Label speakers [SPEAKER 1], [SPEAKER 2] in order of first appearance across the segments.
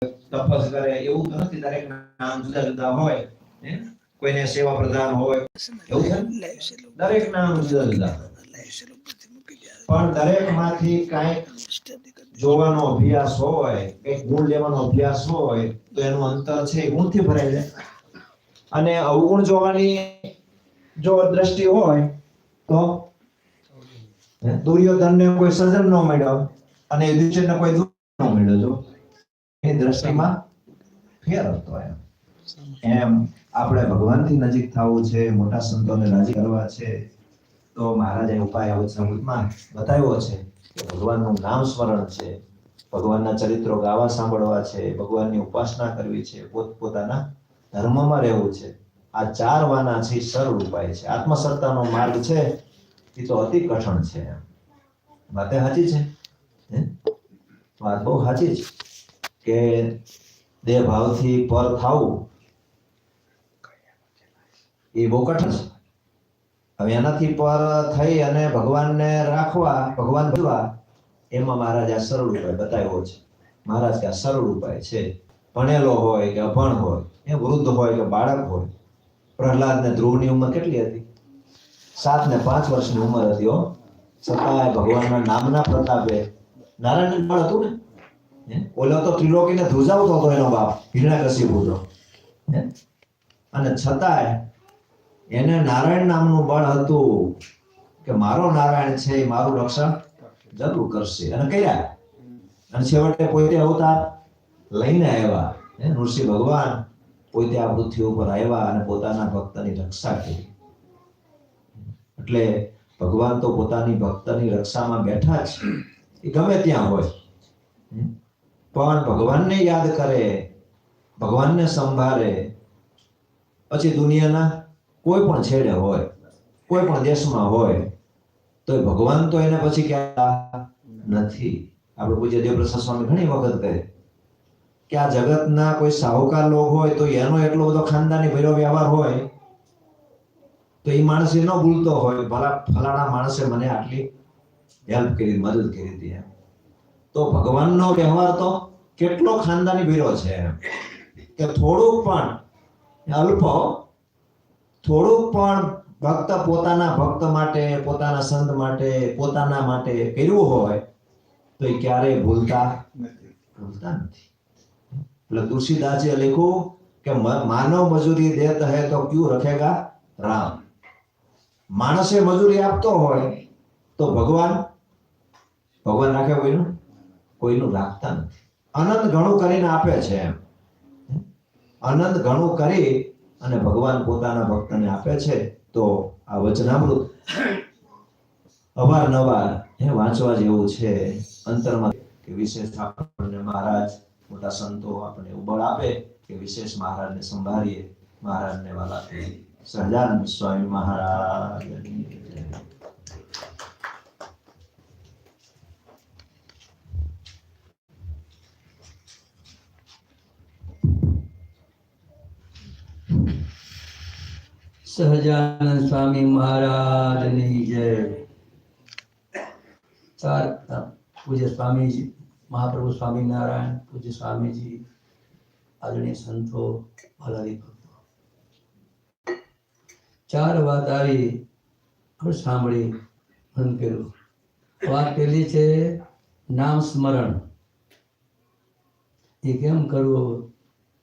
[SPEAKER 1] તપસ કરે એવું તો નથી, દરેક નામ જુદા જુદા હોય, કોઈને સેવા પ્રધાન હોય એવું છે, દરેક નામ જુદા જુદા, પણ દરેક માંથી કઈક જોવાનો અભ્યાસ હોય, કઈક ગુણ લેવાનો અભ્યાસ હોય તો એનું અંતર છે એ ગુણથી ભરાય જાય, અને અવગુણ જોવાની જો દ્રષ્ટિ હોય તો દુર્યોધનને કોઈ સજન ન મળ્યો અને યુધિષ્ઠિરને કોઈ દુષ્ટ ન મળ્યો, જો એની દ્રષ્ટિમાં ફેર હતો. એમ આપણે ભગવાનથી નજીક થવું છે, મોટા સંતોને રાજી કરવા છે, તો મહારાજે ઉપાય અવચનામૃતમાં બતાવ્યો છે કે ભગવાનનું નામ સ્મરણ છે, ભગવાનના ચરિત્રો ગાવા સાંભળવા છે, ભગવાનની ઉપાસના કરવી છે, પોતપોતાના ધર્મમાં રહેવું છે. આ 4 વાના છે સરળ ઉપાય છે. આત્મસત્તાનો માર્ગ છે એ તો અતિ કઠણ છે. વાતે સાચી છે, વાત બહુ સાચી છે કે દેહ ભાવથી પર થવું એ બહુ કઠણ છે. હવે એનાથી પર થઈ અને ભગવાનને રાખવા, ભગવાન ભજવા, એમાં મહારાજ આ સરળ ઉપાય બતાવ્યો છે. મહારાજ કે આ સરળ ઉપાય છે. ભણેલો હોય કે અભણ હોય, એ વૃદ્ધ હોય કે બાળક હોય. પ્રહલાદ ને ધ્રુવની ઉંમર કેટલી હતી? 7 ને 5 વર્ષની ઉંમર હતી. છતાંય ભગવાનના નામના પ્રતાપે, નારાયણ બળ હતું ને, ઓલો તો ત્રિલોકીને ધ્રુજાવતો હતો એનો બાપ હિરણ્યકશિપુ હતો, અને છતાંય એને નારાયણ નામનું બળ હતું કે મારો નારાયણ છે એ મારું રક્ષણ જરૂર કરશે, અને કર્યા. અને છેવટે પોતે અવતાર લઈને આવ્યા, નૃસિંહ ભગવાન પોતે આ પૃથ્વી ઉપર આવ્યા અને પોતાના ભક્તની રક્ષા કરી. એટલે ભગવાન તો પોતાની ભક્તની રક્ષામાં બેઠા જ, એ ગમે ત્યાં હોય, પણ ભગવાનને યાદ કરે, ભગવાનને સંભાળે, પછી દુનિયાના કોઈ પણ છેડે હોય, કોઈ પણ દેશમાં હોય, તો ભગવાન તો એને પછી ક્યાં નથી. આપણે પૂજ્ય દેવપ્રસાદ સ્વામી ઘણી વખત કહે કે આ જગતના કોઈ સાહુકાર લોક હોય તો એનો એટલો બધો ખાનદાની ભર્યો વ્યવહાર હોય તો એ માણસ ન ભૂલતો હોય, ભલા ફલાણા માણસે મને આટલી હેલ્પ કરી, મદદ કરી હતી. તો ભગવાનનો વ્યવહાર તો કેટલો ખાનદાની ભર્યો છે કે થોડુંક પણ અલ્પ, થોડુંક પણ ભક્ત પોતાના ભક્ત માટે, પોતાના સંત માટે, પોતાના માટે કર્યું હોય તો એ ક્યારેય ભૂલતા નથી. એટલે તુલસીદાસજીએ લખ્યું કે માનવ મજૂરી દેતા હૈ તો ક્યું રખેગા રામ. માણસે મજૂરી આપતો હોય તો ભગવાન રાખે કોઈનું રાખતા નથી. અનંત ઘણું કરીને આપે છે એમ, અનંત ઘણું કરી અને ભગવાન પોતાના ભક્તને આપે છે. તો આ વચનામૃત અવારનવાર વાંચવા જેવું છે. અંતરમાં કે વિશેષ આપણને મહારાજ, મોટા સંતો આપણને બળ આપે કે વિશેષ મહારાજને સંભાળીએ. મહારાજને વાલા સહજાનંદ સ્વામી મહારાજ.
[SPEAKER 2] સહજાનંદ સ્વામી મહારાજની જય. પૂજ્ય સ્વામીજી, મહાપ્રભુ સ્વામિનારાયણ, પૂજ્ય સ્વામીજી, આદરણીય સંતો, ભલાદી ભક્તો, 4 વાત આવી આપણે સાંભળી, મન કર્યું. વાત પહેલી છે નામ સ્મરણ. એ કેમ કરવું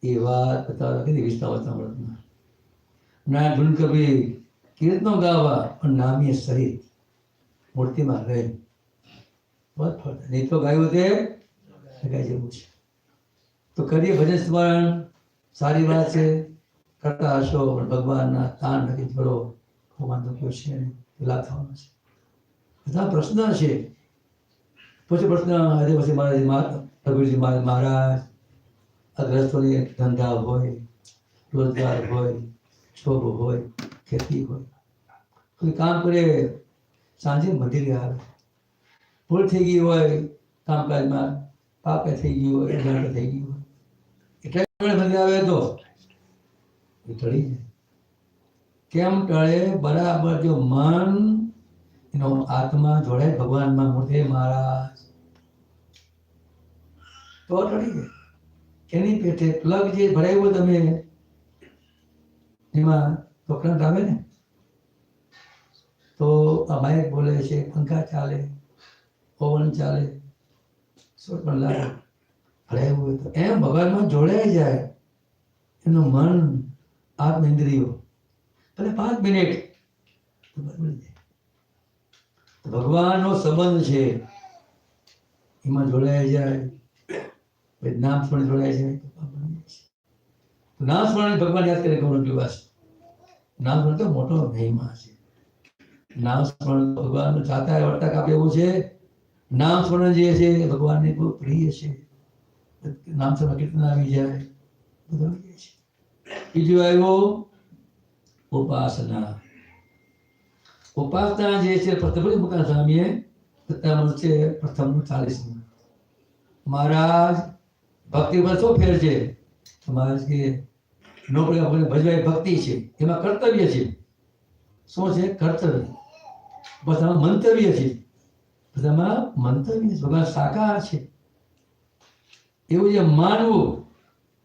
[SPEAKER 2] એ વાત બતાવવા કીધી વિષ્ણુ ના ધૂન કભી કીર્તનો ગાવા પણ નામીએ સહિત મૂર્તિમાં રહે. નહીં તો ગાયું તે ગાય જેવું છે. તો કરીએ ભજન સ્મરણ, સારી વાત છે, કરતા હશો, પણ ભગવાનના તાન નથી થોડો વાંધો કયો છે, લાભ થવાનો છે. બધા પ્રશ્ન છે. પછી પ્રશ્ન આજે પછી પ્રભુજી મહારાજ આ ગ્રસ્તોની ધંધા હોય, રોજગાર હોય, શોભ હોય, ખેતી હોય, કોઈ કામ કરે, સાંજે મંદિરે આવે, ભૂલ થઈ ગઈ હોય કામકાજમાં, પાપે થઈ ગયું હોય, અજાણ થઈ ગયું હોય, એટલે મંદિરે આવે તો એ ટળી જાય. કેમ ટળે? બરાબર જો મન, એનો આત્મા જોડાય ભગવાનમાં, મૂર્તિ મહારાજ, તો ટળી જાય. એની પેટે પ્લગ જે ભરાયું હોય તમે એમાં તો કરંટ આવે ને, તો આ માઇક બોલે છે, પંખા ચાલે, પવન ચાલે, શું પણ લાગે ભરાયું હોય તો એમ ભગવાનમાં જોડાઈ જાય એનું મન, આત્મ ઇન્દ્રિયો, ભલે 5 મિનિટ તો બદલી જાય. તો ભગવાનનો સંબંધ છે એમાં જોડાઈ જાય, પછી નામ સ્મરણ જોડાય છે તો પાપ બની જાય છે. તો નામ સ્મરણ ભગવાન યાદ કરે ગૌરવ દિવસ. નામ સ્મરણ તો મોટો મહિમા છે. નામ સ્મરણ ભગવાન જાતા વર્તક આપે એવું છે. નામ સ્મરણ જે છે એ ભગવાનને બહુ પ્રિય છે. નામ સ્મરણ કીર્તન આવી જાય બધું આવી જાય છે. બીજું આવ્યો ઉપાસના. ઉપાસના જે છે પ્રથમ મુકાન સ્વામીએ પ્રથમ છે પ્રથમ 40 મહારાજ ભક્તિ પર શું ફેર છે? મહારાજ કે નોકરી આપણે ભજવાય ભક્તિ છે, એમાં કર્તવ્ય છે. શું છે? કર્તવ્ય. બસ આમાં મંતવ્ય છે, બધામાં મંતવ્ય છે. ભગવાન સાકાર છે એવું જે માનવું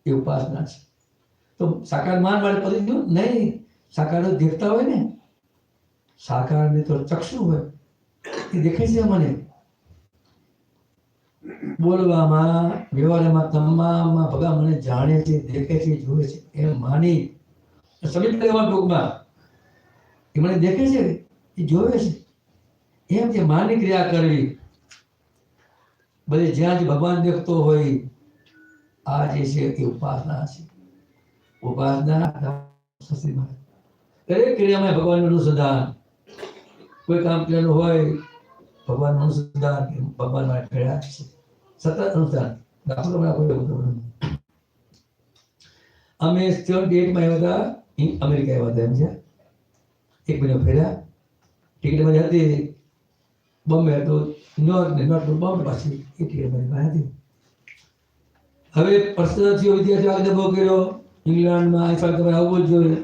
[SPEAKER 2] એ ઉપાસના છે. તો સાકાર માન માટે પડી ગયું નહીં. સાકાર દેખતા હોય ને, સાકાર ને તો ચક્ષુ હોય એ દેખાય છે મને. બોલવામાં વ્યવહારમાં તમામમાં ભગવાન મને જાણે છે, દેખે છે, જોવે છે એમ માની સમીપ લેવા ટૂંકમાં એ મને દેખે છે, એ જોવે છે એમ જે માની ક્રિયા કરવી. બધી જ્યાં જ ભગવાન દેખતો હોય આ જે છે એ ઉપાસના છે. ઉપાસના દરેક ક્રિયામાં ભગવાનનું અનુસંધાન. કોઈ કામ કરેલું હોય ભગવાનનું અનુસંધાન, ભગવાન માટે કર્યા છે સતત અનુસંધાન. દાખલો અમે 78માં આવ્યા હતા, અમેરિકા આવ્યા હતા એમ છે. 1 મહિનો ફેર્યા. ટિકિટ મારી હતી બોમ્બે, તો નોર્થ બોમ્બે પાછી એ ટિકિટ મારી હતી. હવે પર્સનલ વિદ્યાર્થીઓ આગળ બહુ કર્યો. ઇંગ્લેન્ડમાં આ સાલ તમારે આવવું જ જોઈએ.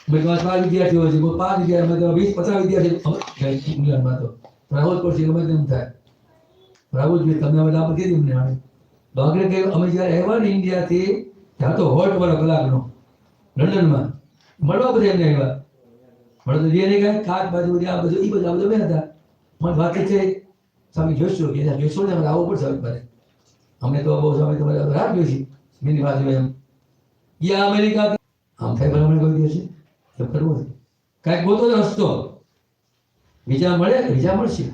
[SPEAKER 2] મેં 5 વિદ્યાર્થીઓ છે, 5 વિદ્યાર્થી 20-50 વિદ્યાર્થી ઇંગ્લેન્ડમાં તો આવું જ પડશે, ગમે તેમ થાય આવું જ જોઈએ. તમે હવે આપણે કીધી મને આવે બાગરે કે અમે જ્યારે આવ્યા ને ઇન્ડિયાથી ત્યાં તો હોલ્ટ વાળો કલાકનો લંડનમાં મળવા બધા એમને આવ્યા. મળે તો જે નહીં કાંઈ કાચ બાજુ આ બધું એ બધા બધા હતા. મને વાત છે સ્વામી જોઈશું કે જોઈશું ને અમારે આવવું પડશે હવે મારે. અમને તો બહુ સમય તમારે રાત જોઈશી મિની વાત એમ. યા અમેરિકા આમ થાય ભલામણ કોઈ દિવસે એમ કરવું છે. કાંઈક ગોતો રસ્તો વિઝા મળે, વિઝા મળશે.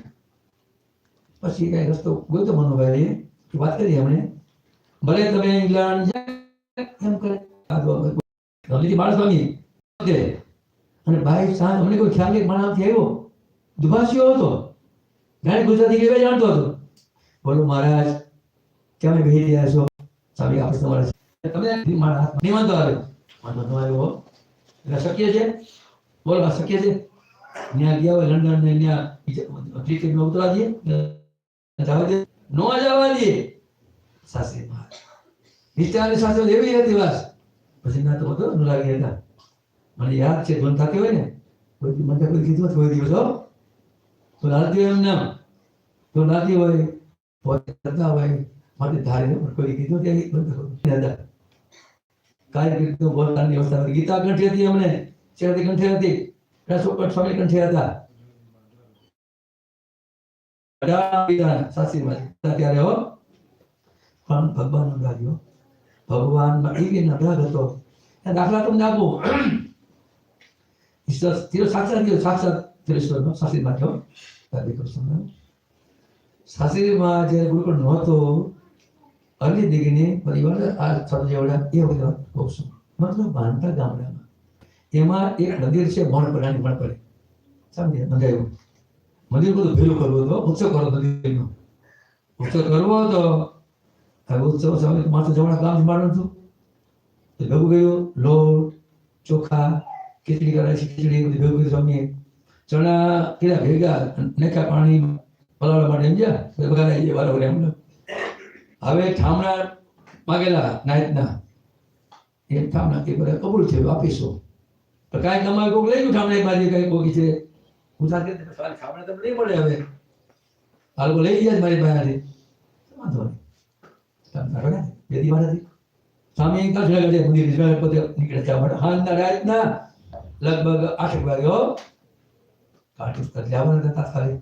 [SPEAKER 2] પછી કાંઈ રસ્તો ગોતો મનોભાઈ એ વાત કરી અમને. ભલે તમે ઇંગ્લેન્ડ જાય એમ કરે માણસ સ્વામી અને ભાઈ સાંજ અમને કોઈ ખ્યાલ નહીં માણસથી આવ્યો દુભાષીઓ હતો, જાણે ગુજરાતી કેવા જાણતો હતો. બોલો મહારાજ કેમ બેસી રહ્યા છો? સ્વામી આપણે તમારા તમે મારા હાથ નહીં વાંધો આવ્યો, વાંધો ન આવ્યો એટલે શક્ય છે? બોલો શક્ય છે? ત્યાં ગયા હોય લંડન ને ત્યાં ક્રિકેટમાં ઉતરવા દઈએ, જવા દે નો જવા દઈએ. સાસરી વિચારની સાથે એવી હતી વાત. પછી ના તો બધો લાગી હતા. મને યાદ છે ધોન થતી હોય ને કોઈ મને કોઈ કીધું કોઈ દિવસ હો તો લાલતી હોય એમ નામ તો લાલતી હોય પોતે કરતા હોય માટે ધારે કોઈ કીધું કે બંધ કાર્ય કીધું બોલવાની અવસ્થા હતી. ગીતા કંઠી હતી અમને, શેરતી કંઠી હતી, રસોપટ સ્વામી કંઠી હતા. સાસરીમાં ત્યારે હો પણ ભગવાનનો રાગ્યો ભગવાનમાં એવી નભાગ હતો. દાખલા તમને આપું સાક્ષાત સાસરીમાં થયો. સાસરીમાં જે ગુરુકુળ નહોતો અરલી દીકરીની પરિવાર આ જેવડા એ વખતે બહુ મતલબ બાંધતા ગામડામાં એમાં એક મંદિર છે મણપરાની મણપરે સમજે બંધાયું મંદિર બધું ભેલું કરવું હતો, ઉત્સવ કરવો મંદિરનો ઉત્સવ કરવો હતો. હવે ઉત્સવ સમય માથું જમણા કામ સંભાળવાનું હતું તો ભેગું ગયું લોટ ચોખા ખીચડી કરે છે, ખીચડી બધી ભેગું કર્યું સ્વામીએ. ચણા કીધા ભેગા નાખ્યા પાણી પલાળવા માટે સમજ્યા બગાડાઈ જાય બરાબર એમ. હવે ઠામણા માગેલા નાયતના એમ ઠામણા કે બધા કબૂલ થયું આપીશું. તો કાંઈ તમારે કોઈક લઈ ગયું ઠામણા મારી કાંઈ કોકી છે ગુજરાત ઠામણા તમને નહીં મળે. હવે આ લોકો લઈ ગયા મારી પાસેથી વાંધો નહીં બે દી મારાથી સ્વામી કાઠલા ગઢે મંદિર ઇઝરાયલ પોતે નીકળે જવા માટે હાલના રાતના લગભગ 8 વાગ્યો કાઠી તક જવાના હતા તાત્કાલિક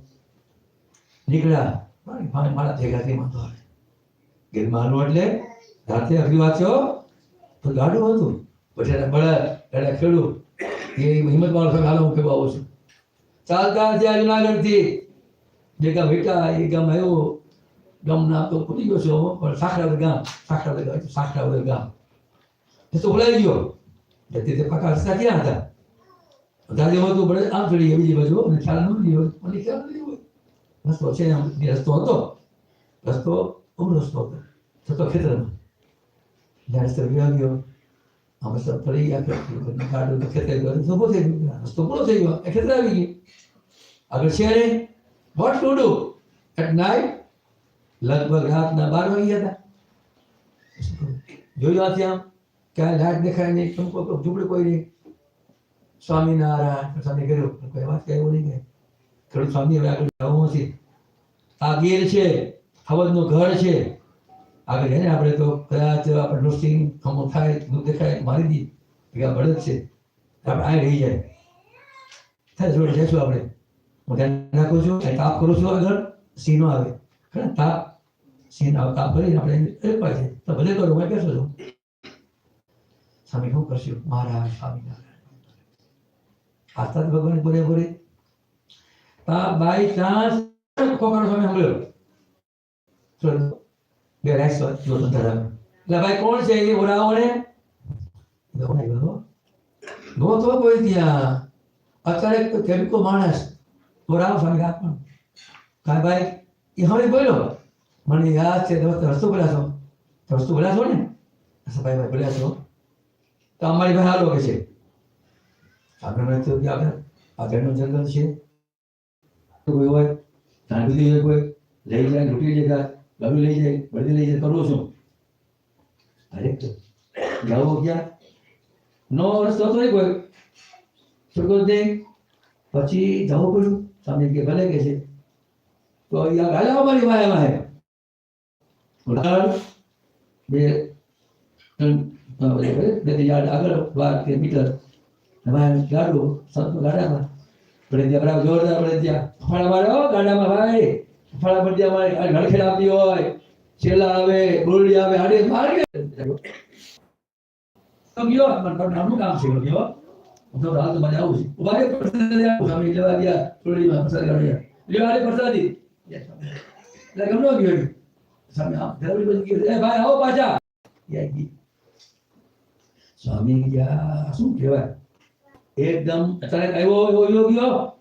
[SPEAKER 2] નીકળ્યા મારા ભેગા થઈ વાંધો આવે ગિરમાનું એટલે રાતે અગરી વાંચ્યો તો ગાડું હતું પછી એને બળદ એને ખેડૂત એ હિંમત વાળો સાથે હાલો હું કેવા આવું છું ચાલતા ત્યાં જુનાગઢથી જે ગામ વેટા એ ગામ આવ્યો ગામનું નામ તો ભૂલી ગયો છું પણ સાખરાવદર ગામ એ તો ભૂલાઈ ગયો તે પાકા રસ્તા ક્યાં હતા દાદીમાં તો બળદ આમ ચડી એવી બાજુ અને ખ્યાલ ન લીધો મને ખ્યાલ નહીં હોય રસ્તો છે રસ્તો હતો રસ્તો રસ્તો હતો છતો ખેતરમાં જ્યારે રસ્તો ગયો આમ રસ્તો પડી ગયા ગાડું તો ખેતર ગયો ઉભો થઈ ગયો રસ્તો પૂરો થઈ ગયો એ ખેતર આવી ગયું આગળ છે ને what to do at night લગભગ રાતના 12 વાગ્યા હતા જોયું ત્યાં ક્યાં લાઈટ દેખાય નહીં ઝૂંપડી કોઈ નહીં સ્વામિનારાયણ સ્વામી કર્યું કોઈ વાત કહેવું નહીં કે થોડું સ્વામી હવે આગળ જવું નથી આ ગીર છે હવનનું ઘર છે આગળ એને આપણે તો કદાચ આપણે રોસ્ટિંગ ખમો થાય દૂધ દેખાય મારી દી ભેગા બળદ છે આપણે આ રહી જાય થાય જોડે જઈશું આપણે હું ધ્યાન રાખું છું તાપ કરું છું આગળ સિંહ નો આવે ખરા તાપ સિંહ તાપ કરીને આપણે એક પાસે તો ભલે કરું મેં કહેશો છું સ્વામી શું કરશું મહારાજ સ્વામિનારાયણ આસ્થા ભગવાન બોરે બોરે બાય ચાન્સ કોકરો સ્વામી સાંભળ્યો બે રાઈસ જો ધરાવે એટલે ભાઈ કોણ છે એ બોલાવો ને ગો તો કોઈ ત્યાં અત્યારે કેમિકો માણસ બોલાવો સ્વામી આપણ કાંઈ ભાઈ એ હવે બોલ્યો મને યાદ છે રસ્તો બોલ્યા છો રસ્તો બોલ્યા છો ને ભાઈ બોલ્યા છો તો અમારી ભાઈ હાલો કે છે આપણે તો કે આગળનું જંગલ છે કોઈ હોય ગાંધી હોય કોઈ લઈ જાય લૂંટી લેતા ગમી લઈ જાય બળી લઈ જાય કરું છું અરે તો જાઓ ક્યાં નો રસ્તો તો નહીં કોઈ છોડકો દે પછી જવું પડ્યું સામે કે ભલે કે છે તો અહીંયા ગાલા અમારી વાય બે યાર્ડ આગળ 12 મીટર ગાડું સંત ગાડામાં પડે ત્યાં બરાબર જોરદાર પડે ત્યાં ફાળા મારે ગાડામાં ભાઈ ફાળા પર ત્યાં મારે ગળખેડ આપી હોય છેલ્લા આવે બોરડી આવે આડે મારે તો ગયો નામનું કામ છે ગયો હું તો હાલ તો મને આવું છું ઉભા સ્વામી લેવા ગયા થોડીમાં પ્રસાદ ગાડ્યા લેવા આડે પ્રસાદી એટલે ગમનો ગયો સ્વામી આમ ધરવડી બની ગયો એ ભાઈ આવો પાછા સ્વામી ગયા શું કહેવાય એકદમ અચાનક આવ્યો એવો ગયો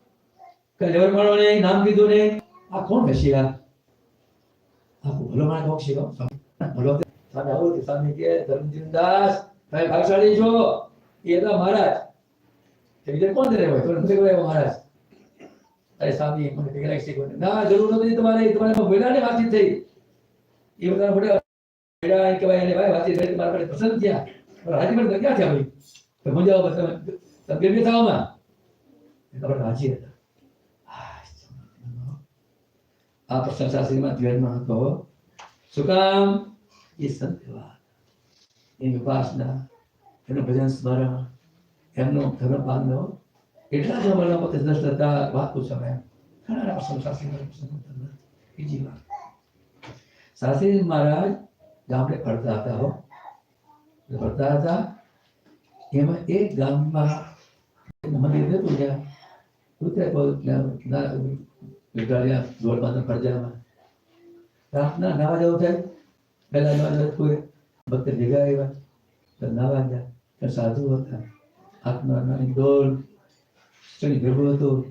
[SPEAKER 2] કે લેવર માણો ને નામ કીધું ને આ કોણ હશે આ ભલો માણસ કોક છે ભલો સામે આવો કે સામે કે ધર્મજીવનદાસ ભાઈ ભાગશાળી છો એ હતા મહારાજ એ બીજા કોણ રહે હોય તો નથી કહેવાય મહારાજ અરે સ્વામી મને ભેગા શીખો ના જરૂર નથી તમારે બોલ્યા ને વાતચીત થઈ એ બધા મોટા ભેગા કહેવાય અને ભાઈ વાતચીત કરી તમારા પાસે પસંદ થયા રાજી પણ ક્યાં થયા ભાઈ તો મજા આવે તમે બે થાવમાં આપણે રાજી હતા આ પ્રસંગ શાસ્ત્રીમાં ધ્યાનમાં હતો શું કામ એ સંતવા એની ઉપાસના એનું ભજન સ્મરણ એમનો ધર્મ પાલનો એટલા જ અમારા પોતે દસ હતા વાત પૂછવા ઘણા પ્રસંગ શાસ્ત્રી બીજી વાત શાસ્ત્રી મહારાજ ગામડે ફરતા હતા ફરતા હતા એમાં એક ગામમાં મંદિર હતું ત્યાં ઉતરે જોડ બાંધો ફરજામાં રાતના નાવા જવું થાય પહેલા નાવા કોઈ ભક્ત ભેગા આવ્યા તો નાવા ગયા સાધુ હતા હાથમાં નાની ડોલ ચણી ભેગું હતું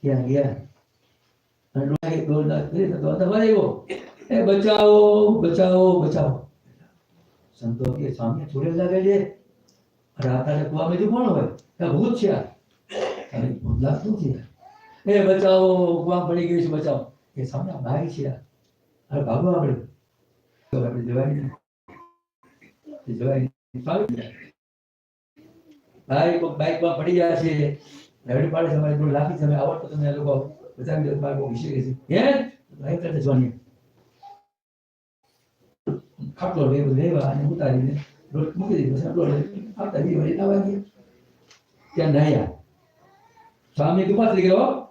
[SPEAKER 2] ત્યાં ગયા અને ડોલ ના કરી તો આવ્યો એ બચાવો બચાવો બચાવો સંતો કે સ્વામી છોડે લાગે છે રાતાને કુવા મેં કોણ હોય ત્યાં ભૂત છે આ ભૂત લાગતું છે એ બચાવો કુવા પડી ગઈ છે બચાવો એ સામે ભાઈ છે અરે ભાગો આપણે જવાય ભાઈ બાઈકમાં પડી ગયા છે રેવડી પાડે છે અમારી લાખી તમે આવડતો તમે લોકો બચાવી દો બાર બહુ વિશે છે હે ભાઈ કરતા જવાની ખાટલો લેવા અને ઉતારીને રોટ મૂકી દીધો ખાટલો આવતા 2 વાગે આવવા ગયા ત્યાં નાયા સ્વામી કૃપા થઈ ગયો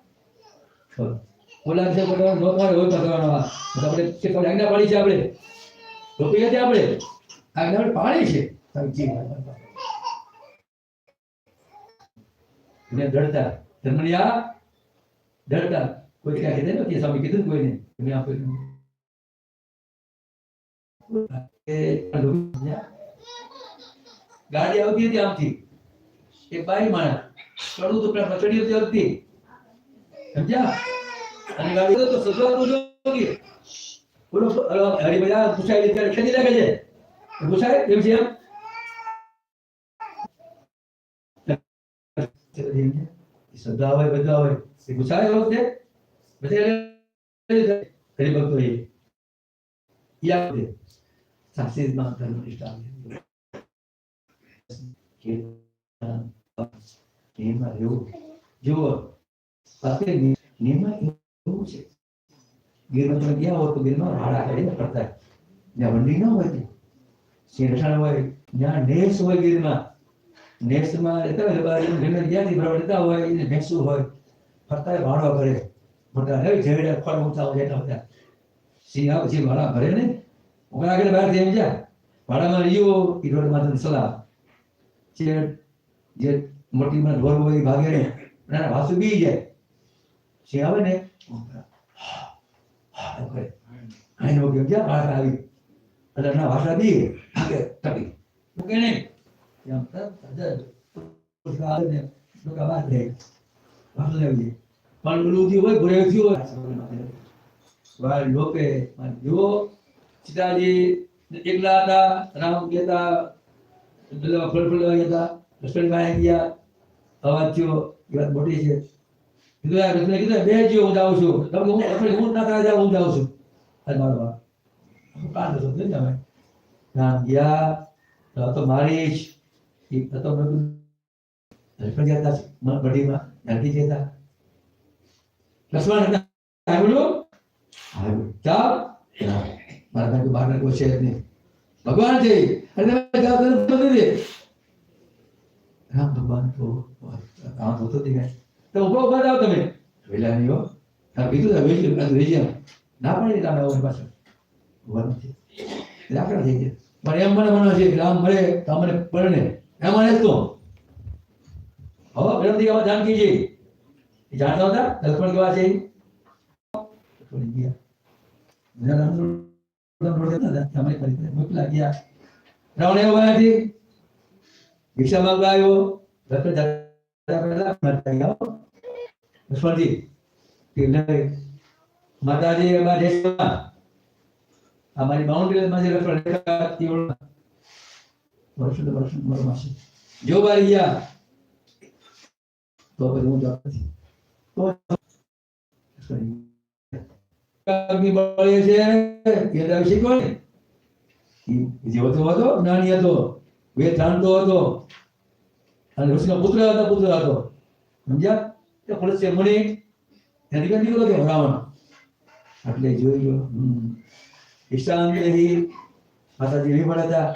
[SPEAKER 2] બોલા છે બધા નોકર હોય કરવાનો આપણે કે આજ્ઞા પાડી છે આપણે રૂપિયા છે આપણે આજ્ઞા પાડી છે સાચી ને ડરતા ધર્મનિયા ડરતા કોઈ ક્યાં કીધે નથી સ્વામી કીધું કોઈને મેં આપે ગાડી આવતી હતી આમથી એક બાઈ માણસ ચડું તો પેલા ચડી હતી સમજ્યા અને ગાડી તો સસરાનું જોગી બોલો હરી બધા પૂછાય ત્યારે ખેતી લાગે છે પૂછાય કેમ છે એમ શ્રદ્ધા હોય બધા હોય એ પૂછાય એવું છે બધા હરી ભક્તો એ યાદ છે સાક્ષીમાં ધર્મ નિષ્ઠા નિયમમાં રહેવું જુઓ સાથે નિયમમાં એવું છે ગીરમાં તમે ગયા હો તો ગીરમાં હાડા કરીને કરતા જ્યાં વંડી ન હોય સિંહ રસાણ હોય જ્યાં નેસ હોય ગીરમાં નેસમાં રહેતા હોય ઘરમાં જ્યાંથી બરાબર રહેતા હોય એને ભેંસું હોય ફરતા ભાડો કરે મોટા હવે ઝેડા ખોળ ઊંચા હોય એટલા બધા સિંહ આવે પછી ભાડા ભરે ને હું આગળ બહારથી એમ જા ભાડામાં રહ્યો એ રોડ માથે સલાહ છે જે મોટી માં ઢોર હોય ભાગે ને ના વાસુ બી જાય સિંહ આવે ને આઈ નો કે ક્યાં ભાડા આવી એટલે ના ભાષા બી ભાગે તપી મૂકે નહીં એમ ને લોકા વાત રહે વાસુ આવી પણ ઓલું થી હોય ભરે થયું હોય વાળ લોકે જો સીતાજી એકલા હતા રામ કહેતા પેલા ફળફળવા ગયા લક્ષ્મણભાઈ ગયા અવાજ થયો એ વાત મોટી છે કીધું બે જીવ હું જાઉં છું હું ના કરા જાઉં હું જાઉં છું મારો કાન હતો ને તમે રામ ગયા તો મારી જ તો લક્ષ્મણ ગયા હતા બડીમાં નાખી જતા લક્ષ્મણ હતા બોલું ચાલ મારા ભાઈ બહાર કોઈ છે નહીં ભગવાન છે અને તમે જાઓ તો દે રામ ભગવાન તો કામ હોતો દેખાય તો ઉભા જાઓ તમે વેલા નહીં હો કીધું વેજી ના પડે રામ આવો પાછળ ભગવાન છે રાખડા થઈ ગયા પણ એમ મને છે રામ મળે તો અમને પરણે એમ મળે તો હવે પ્રેમથી આવા જાનકી છે એ જાણતા હતા લક્ષ્મણ કેવા છે ગયા મોકલા ગયા રાવણ એવો આવ્યાથી ભિક્ષા માંગવા આવ્યો લક્ષ્મણજી માતાજી અમારી બાઉન્ડ્રીમાં જે લક્ષ્મણ જો બારી ગયા તો પછી હું જવાબ નથી બળે છે એ શીખો ને જેવો તો હતો જ્ઞાની હતો વેદ જાણતો હતો અને ઋષિનો પુત્ર હતો સમજ્યા તે ફળસે મણી એની કે નીકળો કે રાવણ એટલે જોઈ ઈશાનદેહી માતાજી વિભળ હતા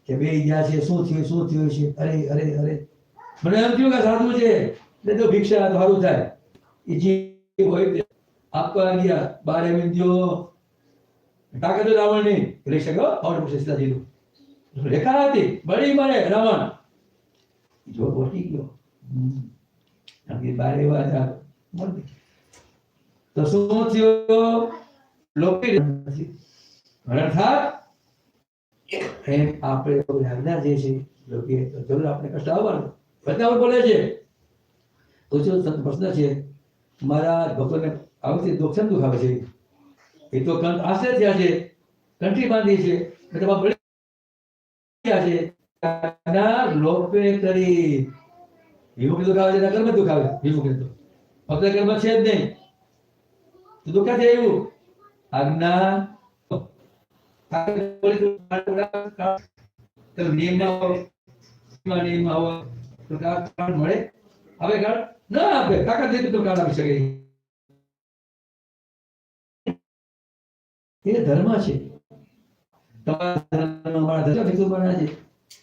[SPEAKER 2] કે બે ગયા છે શું થયું છે અરે મને એમ થયું કે સાધુ છે એટલે તો ભિક્ષા તો સારું થાય એ જે હોય આપવા ગયા બારે વિદ્યો તાકાત રાવણ ની લઈ શક્યો और પૂછે સીતાજી નું રેખા હતી બળી મારે રાવણ જો બોટી ગયો આખી બારે વાજા તો શું થયો લોકે અર્થાત એ આપણે આજ્ઞા જે છે લોકે તો જરૂર આપણે કષ્ટ આવવાનું બધા બોલે છે તો જો પ્રશ્ન છે મારા ભક્તોને આવતી દુઃખ આવે છે એ તો કંઠ આશ્રય થયા છે કંઠી બાંધી છે એટલે બળી ગયા છે ના લોપે કરી વિમુખ દુઃખ આવે છે કર્મ દુઃખ આવે વિમુખ તો ફક્ત કર્મ છે જ નહીં તો દુઃખ છે એવું આજ્ઞા નિયમમાં હોય તો કાર્ડ મળે હવે કાર્ડ ના આપે તાકાત દે તો કાર્ડ આપી શકે એ ધર્મ છે તમારા અમારા ધર્મ હેતુ બના છે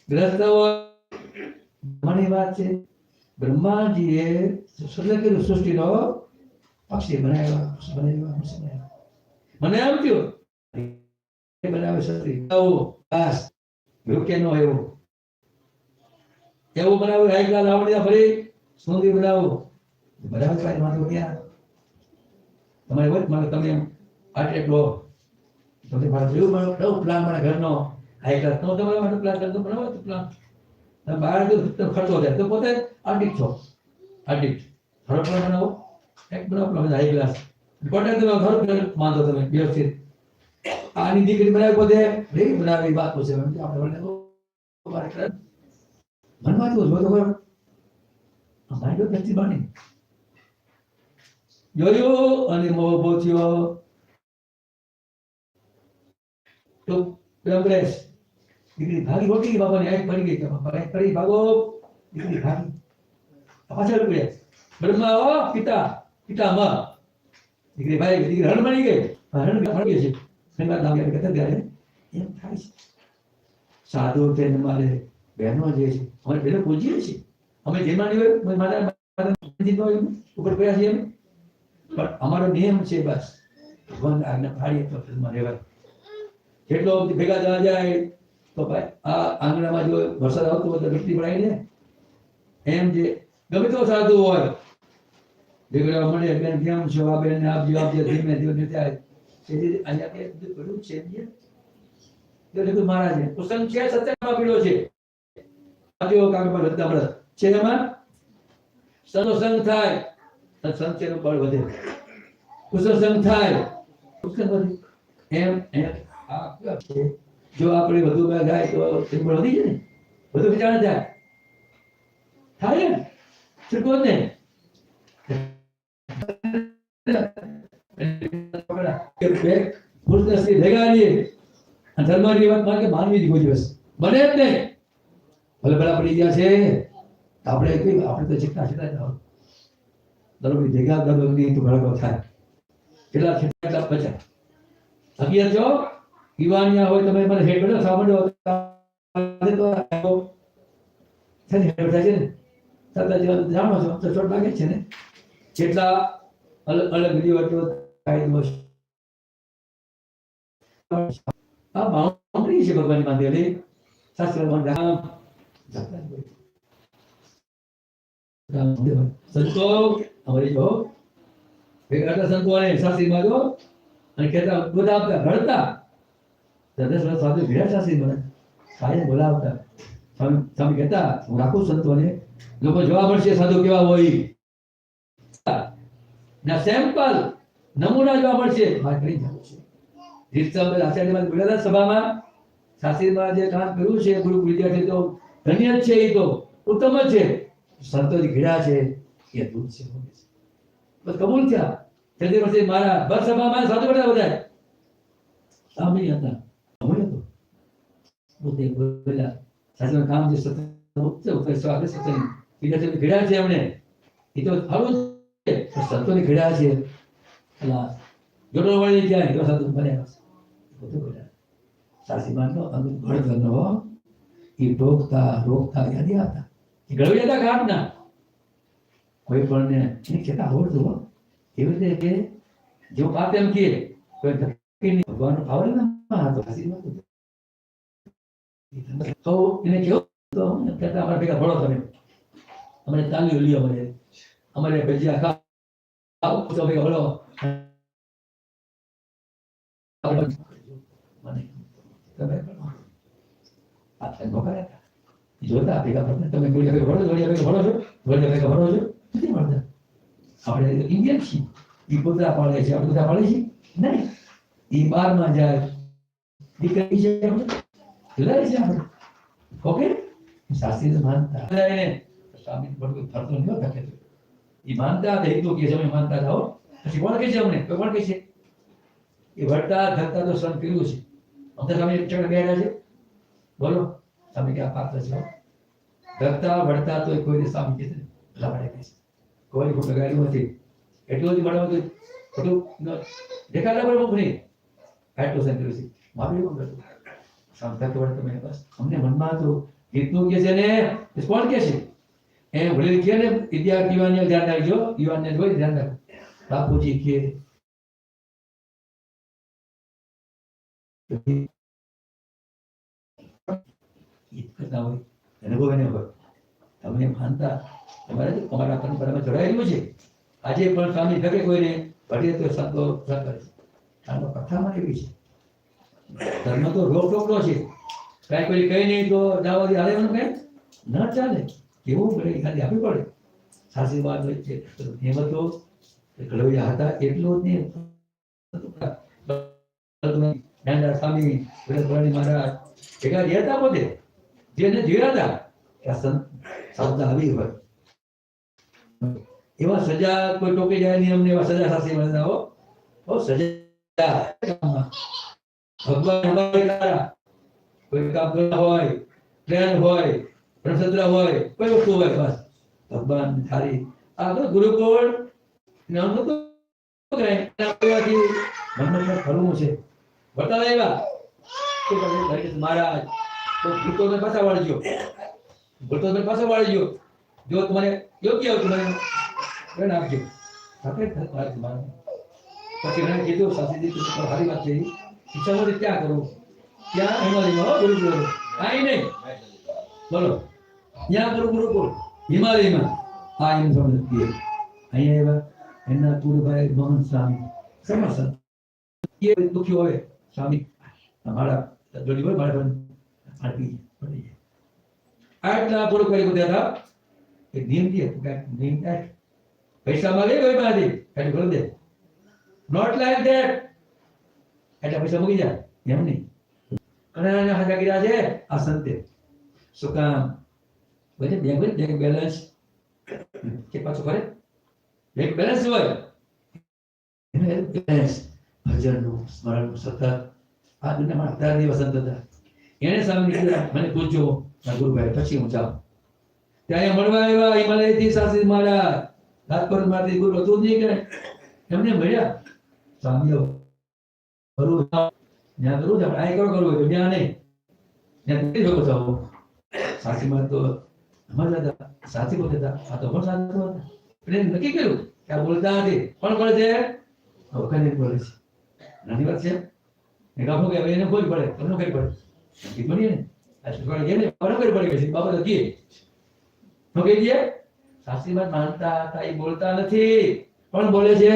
[SPEAKER 2] ગ્રસ્ત હોય મને વાત છે બ્રહ્માજીએ સર્જન સૃષ્ટિનો પક્ષી બનાવ્યા મને આમ થયું બનાવે સૃષ્ટિ ઘાસ યોગ્ય નો એવું બનાવ્યું એક લાલ આવડી ફરી સુંદી બનાવો બરાબર કાંઈ વાંધો ક્યાં તમારે હોય મારે તમે આટલો તમે મારે જોયું મારો નવો પ્લાન મારા ઘરનો હાઈ ક્લાસ નો તમારા માટે પ્લાન કરતો બનાવો તો પ્લાન તમે બહાર જો ખર્ચો થાય તો પોતે આડિટ છો આડિટ ઘરો પ્લાન બનાવો એક બનાવો પ્લાન હાઈ ક્લાસ કોન્ટેક્ટ તમે ઘર માંધો તમે વ્યવસ્થિત આની દીકરી બનાવી પોતે રેડી બનાવી વાત પૂછે આપણે મનમાં તો જો તો અમારી તો નથી બની જોયું અને મોહ બહુ થયો તો પ્રેસ દીકરી ભાગી રોટી બાબાને આંખ પડી ગઈ કે બાપા આંખ પડી ભાગો દીકરી ભાગી પાછળ પડ્યા બ્રહ્મા ઓ પિતામાં દીકરી ભાઈ દીકરી હરણ બની ગઈ હરણ બની ગઈ છે સંગાત નામ યાદ કરતા ત્યારે એમ થાય છે સાધુ છે મારે બહેનો જે છે અમારે બહેનો પૂજીએ છીએ અમે જેમાની હોય મારા ઉપર ગયા છીએ પણ અમારો નિયમ છે બસ ભગવાન આજ્ઞા પાડીએ તો ફિલ્મમાં રહેવાય જેટલો ભેગા થવા જાય તો ભાઈ આ આંગણામાં જો વરસાદ આવતો હોય તો વીજળી પડાવી દે એમ જે ગમે તો સાધુ હોય દીકરા મળે બેન કેમ છો આ બેન આપજો ધીમે ધીમે થાય અહીંયા કે બધું છે એટલે મહારાજ તો સંખ્યા સત્યમાં પીડો છે આજો કાગળ બધા મળે છે એમાં સંતો સંગ થાય સંખ્યાનું બળ વધે કુસંગ થાય એમ આ છે જો આપણે વધુ ગાય તો બળ વધી જાય ને વધુ વિચાર થાય ને છૂટકો જ ને ધર્મની વાત માં કે માનવી કોઈ દિવસ બને જ નહીં ભલે ભલા પડી ગયા છે આપણે તો ચિંતા દરરોજ ભેગા દરરોજની તો ભડકો થાય કેટલા કેટલા બચા અગિયાર જો યુવાનિયા હોય તમે મને હેડ બેઠો સાંભળો છે ને જાણો છો તો ચોટ લાગે છે ને કેટલા અલગ અલગ વિડીયો કાયદો આ બાઉન્ડ્રી છે ભગવાનની બાંધેલી શાસ્ત્રમાં સંતો અમારી જો ભેગા સંતો અને શાસ્ત્રીમાં જો અને કહેતા બધા આપતા રડતા 10 વર્ષ સાથે ભેગા શાસ્ત્રી મને સાહેબ બોલાવતા સ્વામી કહેતા હું રાખું સંતોને લોકો જોવા મળશે સાધુ કેવા હોય ના સેમ્પલ નમૂના જોવા મળશે વાત કરી જવું છે રીતસર આચાર્યમાં બોલ્યા સભામાં શાસ્ત્રીમાં જે કામ કર્યું છે ગુરુ વિદ્યાર્થી તો ધન્ય જ છે એ તો ઉત્તમ જ છે સંતોની ઘેડા છે એ અદભુત છે બસ કબૂલ થયા તેથી પછી મારા બસ સભામાં સાધુ કરતા બધા સાંભળી હતા સાંભળી હતો પોતે બોલ્યા શાસ્ત્રીનું કામ જે સત્ય સ્વાગત સત્ય વિદ્યાર્થી ઘેડા છે એમને એ તો સારું છે સંતોની ઘેડા છે એટલે જોડો વળી જાય તો સાધુ બન્યા બધું બોલ્યા સાસીમાનો ગળગરનો એ રોકતા યાદી આવતા એ ગળવી જતા કાપના કોઈ પણ ને કહેતા આવડતું હો એવી રીતે કે જો પાપ એમ કે કોઈ ધક્કી નહીં ભગવાનનો પાવર ના હતો સાસીમાં તો એને કેવું તો કહેતા અમારા ભેગા ભણો તમે અમને તાલી લ્યો અમારે ભજીયા ખાઓ તો ભેગા ભણો મને તમે જોતા ભેગા ભણો તમે ભેગા ભણો છો નથી મળતા આપણે ઇન્ડિયન છીએ એ પોતા પાડે છે આપણે બધા પાડે છે નહીં એ 12માં જાય દીકરી છે લડાઈ છે આપણે ઓકે શાસ્ત્રી માનતા સ્વામી બધું ફરતો નહીં હોતા કે એ માનતા હિન્દુ કે તમે માનતા જાઓ પછી કોણ કહે છે અમને કોણ કહે છે એ વળતા ધરતા તો સન કર્યું છે અમને સામે ચક્ર બેઠા છે બોલો તમે ક્યાં પાત્ર છો ધરતા વળતા તો કોઈ સામે કે લાવડે કહે છે કોઈ ખોટું ગાયું નથી એટલું જ મળવાનું ખોટું દેખાડા પર મુખ નહીં આટલું સન કર્યું છે મારું કોણ કરતું સાંભળતા તો વળે તમે બસ અમને મનમાં તો ગીતનું કે છે ને એ કોણ કે છે એ ભૂલી કે ને વિદ્યાર્થી યુવાનને ધ્યાન રાખજો યુવાનને જોઈ ધ્યાન રાખજો બાપુજી કે ગીત કરતા હોય અનુભવ એને હોય તમને માનતા તમારા પરંપરામાં જોડાયેલું છે આજે પણ સ્વામી ઘરે કોઈને ભણીએ તો સંતો કરે આનો કથામાં એવી છે ધર્મ તો રોકટોકનો છે કાંઈ કોઈ કઈ નહીં તો દાવાદી હાલેવાનું કઈ ન ચાલે કેવું પડે ખાલી આપવી પડે સાસી વાત હોય છે એમ તો કળવૈયા હતા એટલું જ નહીં જ્ઞાનદાસ સ્વામી વિરતભાઈ મહારાજ ભેગા રહ્યા હતા પોતે જેને જોયા હતા કે આ સંત શબ્દ આવી હોય એવા સજા કોઈ ટોકી જાય નહીં અમને એવા સજા સાસી મળતા હો સજા ભગવાન કોઈ કામ કરતા હોય ટ્રેન હોય બ્રહ્મસત્ર હોય કોઈ વસ્તુ હોય બસ ભગવાન થારી આ તો ગુરુકુળ નામ તો મનમાં ફરવું છે બતાવે એવા મહારાજ તો ભૂતો પાછા વાળજો ભૂતો પાછા વાળજો જો તમારે યોગ્ય હોય તમારે પ્રેરણા આપજો સાથે પછી મને કીધું સાસીજી સારી વાત છે ઈચ્છા હોય ત્યાં કરો ત્યાં હિમાલયમાં હો ગુરુકુળ કાંઈ નહીં બોલો ત્યાં કરો ગુરુકુળ હિમાલયમાં આ એમ સમજ અહીંયા એવા એમના તુરભાઈ મોહન સ્વામી સમર્થન એ દુઃખી હોય સ્વામી મારા જોડી હોય મારા આપી પડી આટલા પૂરું કરી બધા એક નિયમ દે નિયમ પૈસા માંગે કોઈ પાસે એટલે કરી દે નોટ લાઈક ધેટ એટલે પૈસા મૂકી જાય એમ નહીં ઘણા હાજા કર્યા છે આ સંતે શું કામ બેંક બેલેન્સ કે પાછું કરે બેંક બેલેન્સ હોય બેલેન્સ ભજનનું સ્મરણનું સતત આ દુનિયામાં 18 દિવસ હતા એને સામે મને પૂછજો ગુરુભાઈ પછી હું જાઉં ત્યાં મળવા આવ્યા હિમાલયથી સાસી મહારાજ રાજકોટ માંથી ગુરુ હતું નહીં કે એમને મળ્યા સ્વામીઓ કરું ત્યાં કરું છે આ કરો કરવું હોય ત્યાં નહીં ત્યાં કઈ લોકો થવું સાસી માં તો અમારા હતા સાસી પોતે હતા આ તો પણ સાસુ હતા એટલે નક્કી કર્યું કે આ બોલતા નથી કોણ બોલે છે વખત બોલે છે નાની વાત છે એ કામ કે એને કોઈ પડે તમને કઈ પડે કીધું નહીં ને આ છોકરા કે ને કોણ કરી પડે છે બાબા તો કે નો કહી દે સાસી માં માનતા હતા એ બોલતા નથી કોણ બોલે છે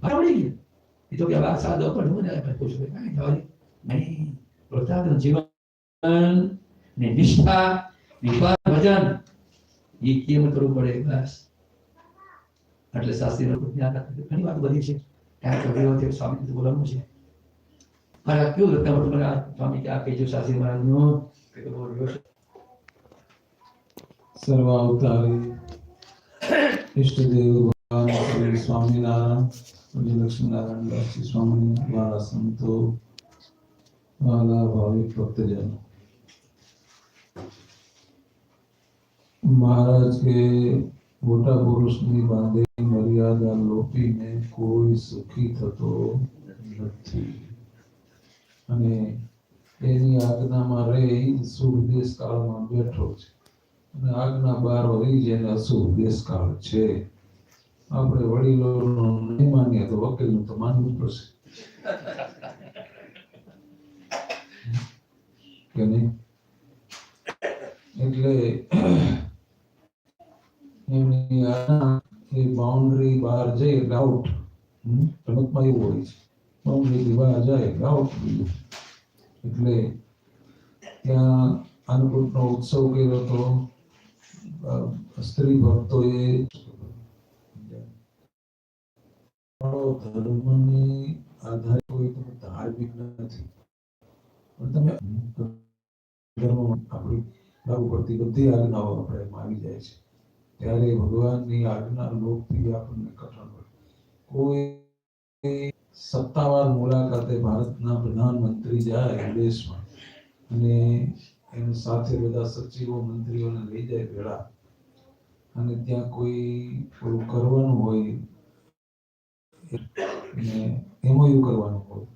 [SPEAKER 2] આવડી ગયું એ તો કે આ સાદો પણ હું ને પૂછું કાંઈ જવાની નહીં બોલતા જીવન ને નિષ્ઠા નિપાત ભજન એ કેમ કરવું પડે બસ એટલે શાસ્ત્રી ઘણી વાત બધી છે ત્યાં ચોરીઓ છે સ્વામી બોલવાનું છે મારા કેવું લગતા તમારા સ્વામી કે આ કહેજો શાસ્ત્રી મહારાજનું કે તો બોલ્યો છે
[SPEAKER 3] સર્વ અવતારી ઇષ્ટદેવ ભગવાન શ્રી સ્વામિનારાયણ પૂજ્ય લક્ષ્મીનારાયણ દાસજી સ્વામી વાળા સંતો વાલા ભાવિક ભક્તજનો મહારાજ કે મોટા પુરુષની બાંધેલી મર્યાદા લોપીને કોઈ સુખી થતો નથી અને એની આજ્ઞામાં રહી શુભ દેશ કાળમાં બેઠો છે અને આજ્ઞા બહાર વળી જેને અશુભ દેશ કાળ છે આપણે વડીલોનું નહીં માનીએ તો વકીલનું તો માનવું પડશે કે નહીં એટલે એમની એ બાઉન્ડ્રી બહાર જઈ એટલે આઉટ રમતમાં એવું હોય છે બાઉન્ડ્રી બહાર જાય એટલે આઉટ એટલે ત્યાં અન્નકૂટનો ઉત્સવ કર્યો તો સ્ત્રી ભક્તોએ ધર્મની આધારે કોઈ તમે ધાર્મિક નથી પણ તમે ધર્મ આપણી લાગુ પડતી બધી આજ્ઞાઓ આપણે આવી જાય છે ત્યારે ભગવાનની આજ્ઞા લોકથી આપણને કઠણ પડે કોઈ સત્તાવાર મુલાકાતે ભારતના પ્રધાનમંત્રી જાય વિદેશમાં અને એની સાથે બધા સચિવો મંત્રીઓને લઈ જાય ભેળા અને ત્યાં કોઈ થોડું કરવાનું હોય એમઓયુ કરવાનું હોય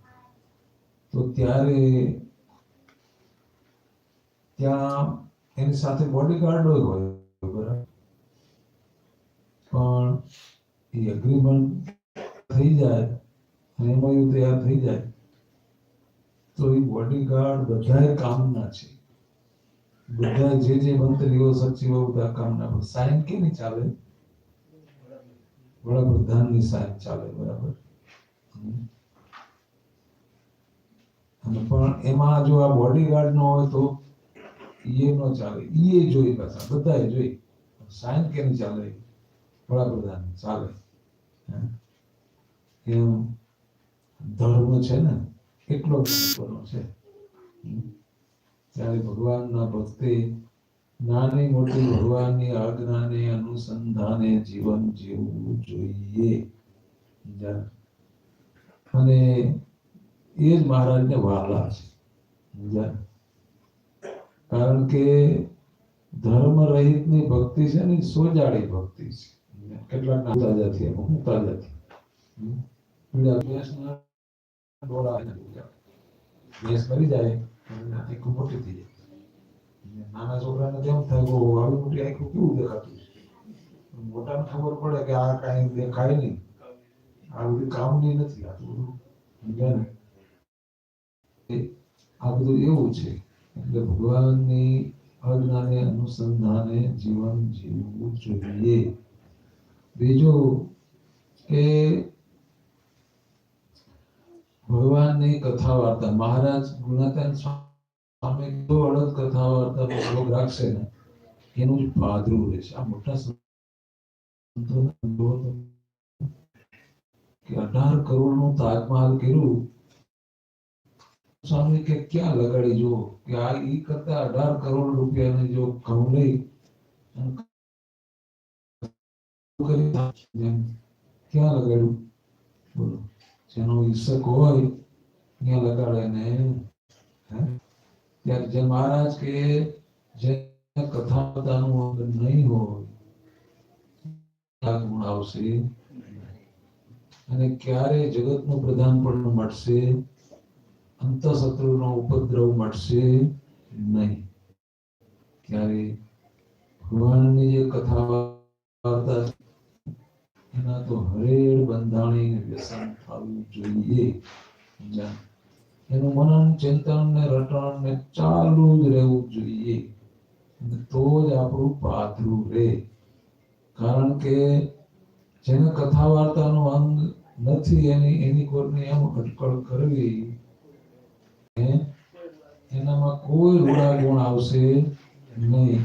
[SPEAKER 3] તો ત્યારે ત્યાં એની સાથે બોડીગાર્ડ હોય, બરાબર, પણ એ એગ્રીમેન્ટ થઈ જાય અને MOU તૈયાર થઈ જાય તો એ બોડીગાર્ડ બધાય કામના છે, બધા જે મંત્રીઓ સચિવો બધા કામના, પણ સાઈન કેની ચાલે? વડાપ્રધાનની સાઈન ચાલે, બરાબર. અને પણ એમાં જો આ બોડીગાર્ડ ન હોય તો એ ન ચાલે, એ જોઈ પાછા બધાએ જોઈ, સાઈન કેની ચાલે? વડાપ્રધાન ચાલે. એમ ધર્મ છે ને એટલો મહત્વનો છે. ત્યારે ભગવાનના ભક્તે નાની મોટી ભગવાનની આજ્ઞાને અનુસંધાને જીવન જીવવું જોઈએ. અને એ જ મહારાજને વહાલા છે. કારણ કે ધર્મ રહિતની ભક્તિ છે ને સોજાળી ભક્તિ છે. કેટલાક તાજાથી હું તાજાથી ભેંસના ડોળા ભેંસ મરી જાય આખું મોટી થઈ જાય. નાના છોકરાને કેમ થાય કે આવી મોટી આખું કેવું દેખાતું છે? મોટાને ખબર પડે કે આ કાંઈ દેખાય નહીં, આ બધી કામની નથી, આ બધું સમજાય ને. આ બધું એવું છે. એટલે ભગવાનની આજ્ઞાને અનુસંધાને જીવન જીવવું જોઈએ. બીજું કે ભગવાનની કથા વાર્તા, મહારાજ ગુણાતીતાનંદ સ્વામી જો અડદ કથા વાર્તાનો ભોગ રાખશે ને એનું જ પાદરું રહેશે. આ મોટા સંતોના કે 18 કરોડનું તાજમહાલ કર્યું, સ્વામી કે ક્યાં લગાડી જુઓ કે આ ઈ કરતા 18 કરોડ રૂપિયાની જો ઘઉં લઈ ક્યાં લગાડ્યું? બોલો, જેનો ઈશક હોય ત્યાં લગાડે ને. ત્યારે જે મહારાજ કે જે કથાતાનું અંગ નહીં હોય ગુણ આવશે અને ક્યારે જગતનું પ્રધાન પણ મળશે, અંતઃશત્રુનો ઉપદ્રવ મળશે નહીં. ત્યારે ભગવાનની જે કથા વાર્તા એના તો હરેડ બંધાણી વ્યસન થવું જોઈએ. એનું મનન ચિંતન ને રટણ ને ચાલુ જ રહેવું જોઈએ, તો જ આપણું પાથરું રહે. કારણ કે જેને કથા વાર્તાનું અંગ નથી એની કોઈને એમ અટકળ કરવી, એનામાં કોઈ રૂડા ગુણ આવશે નહીં.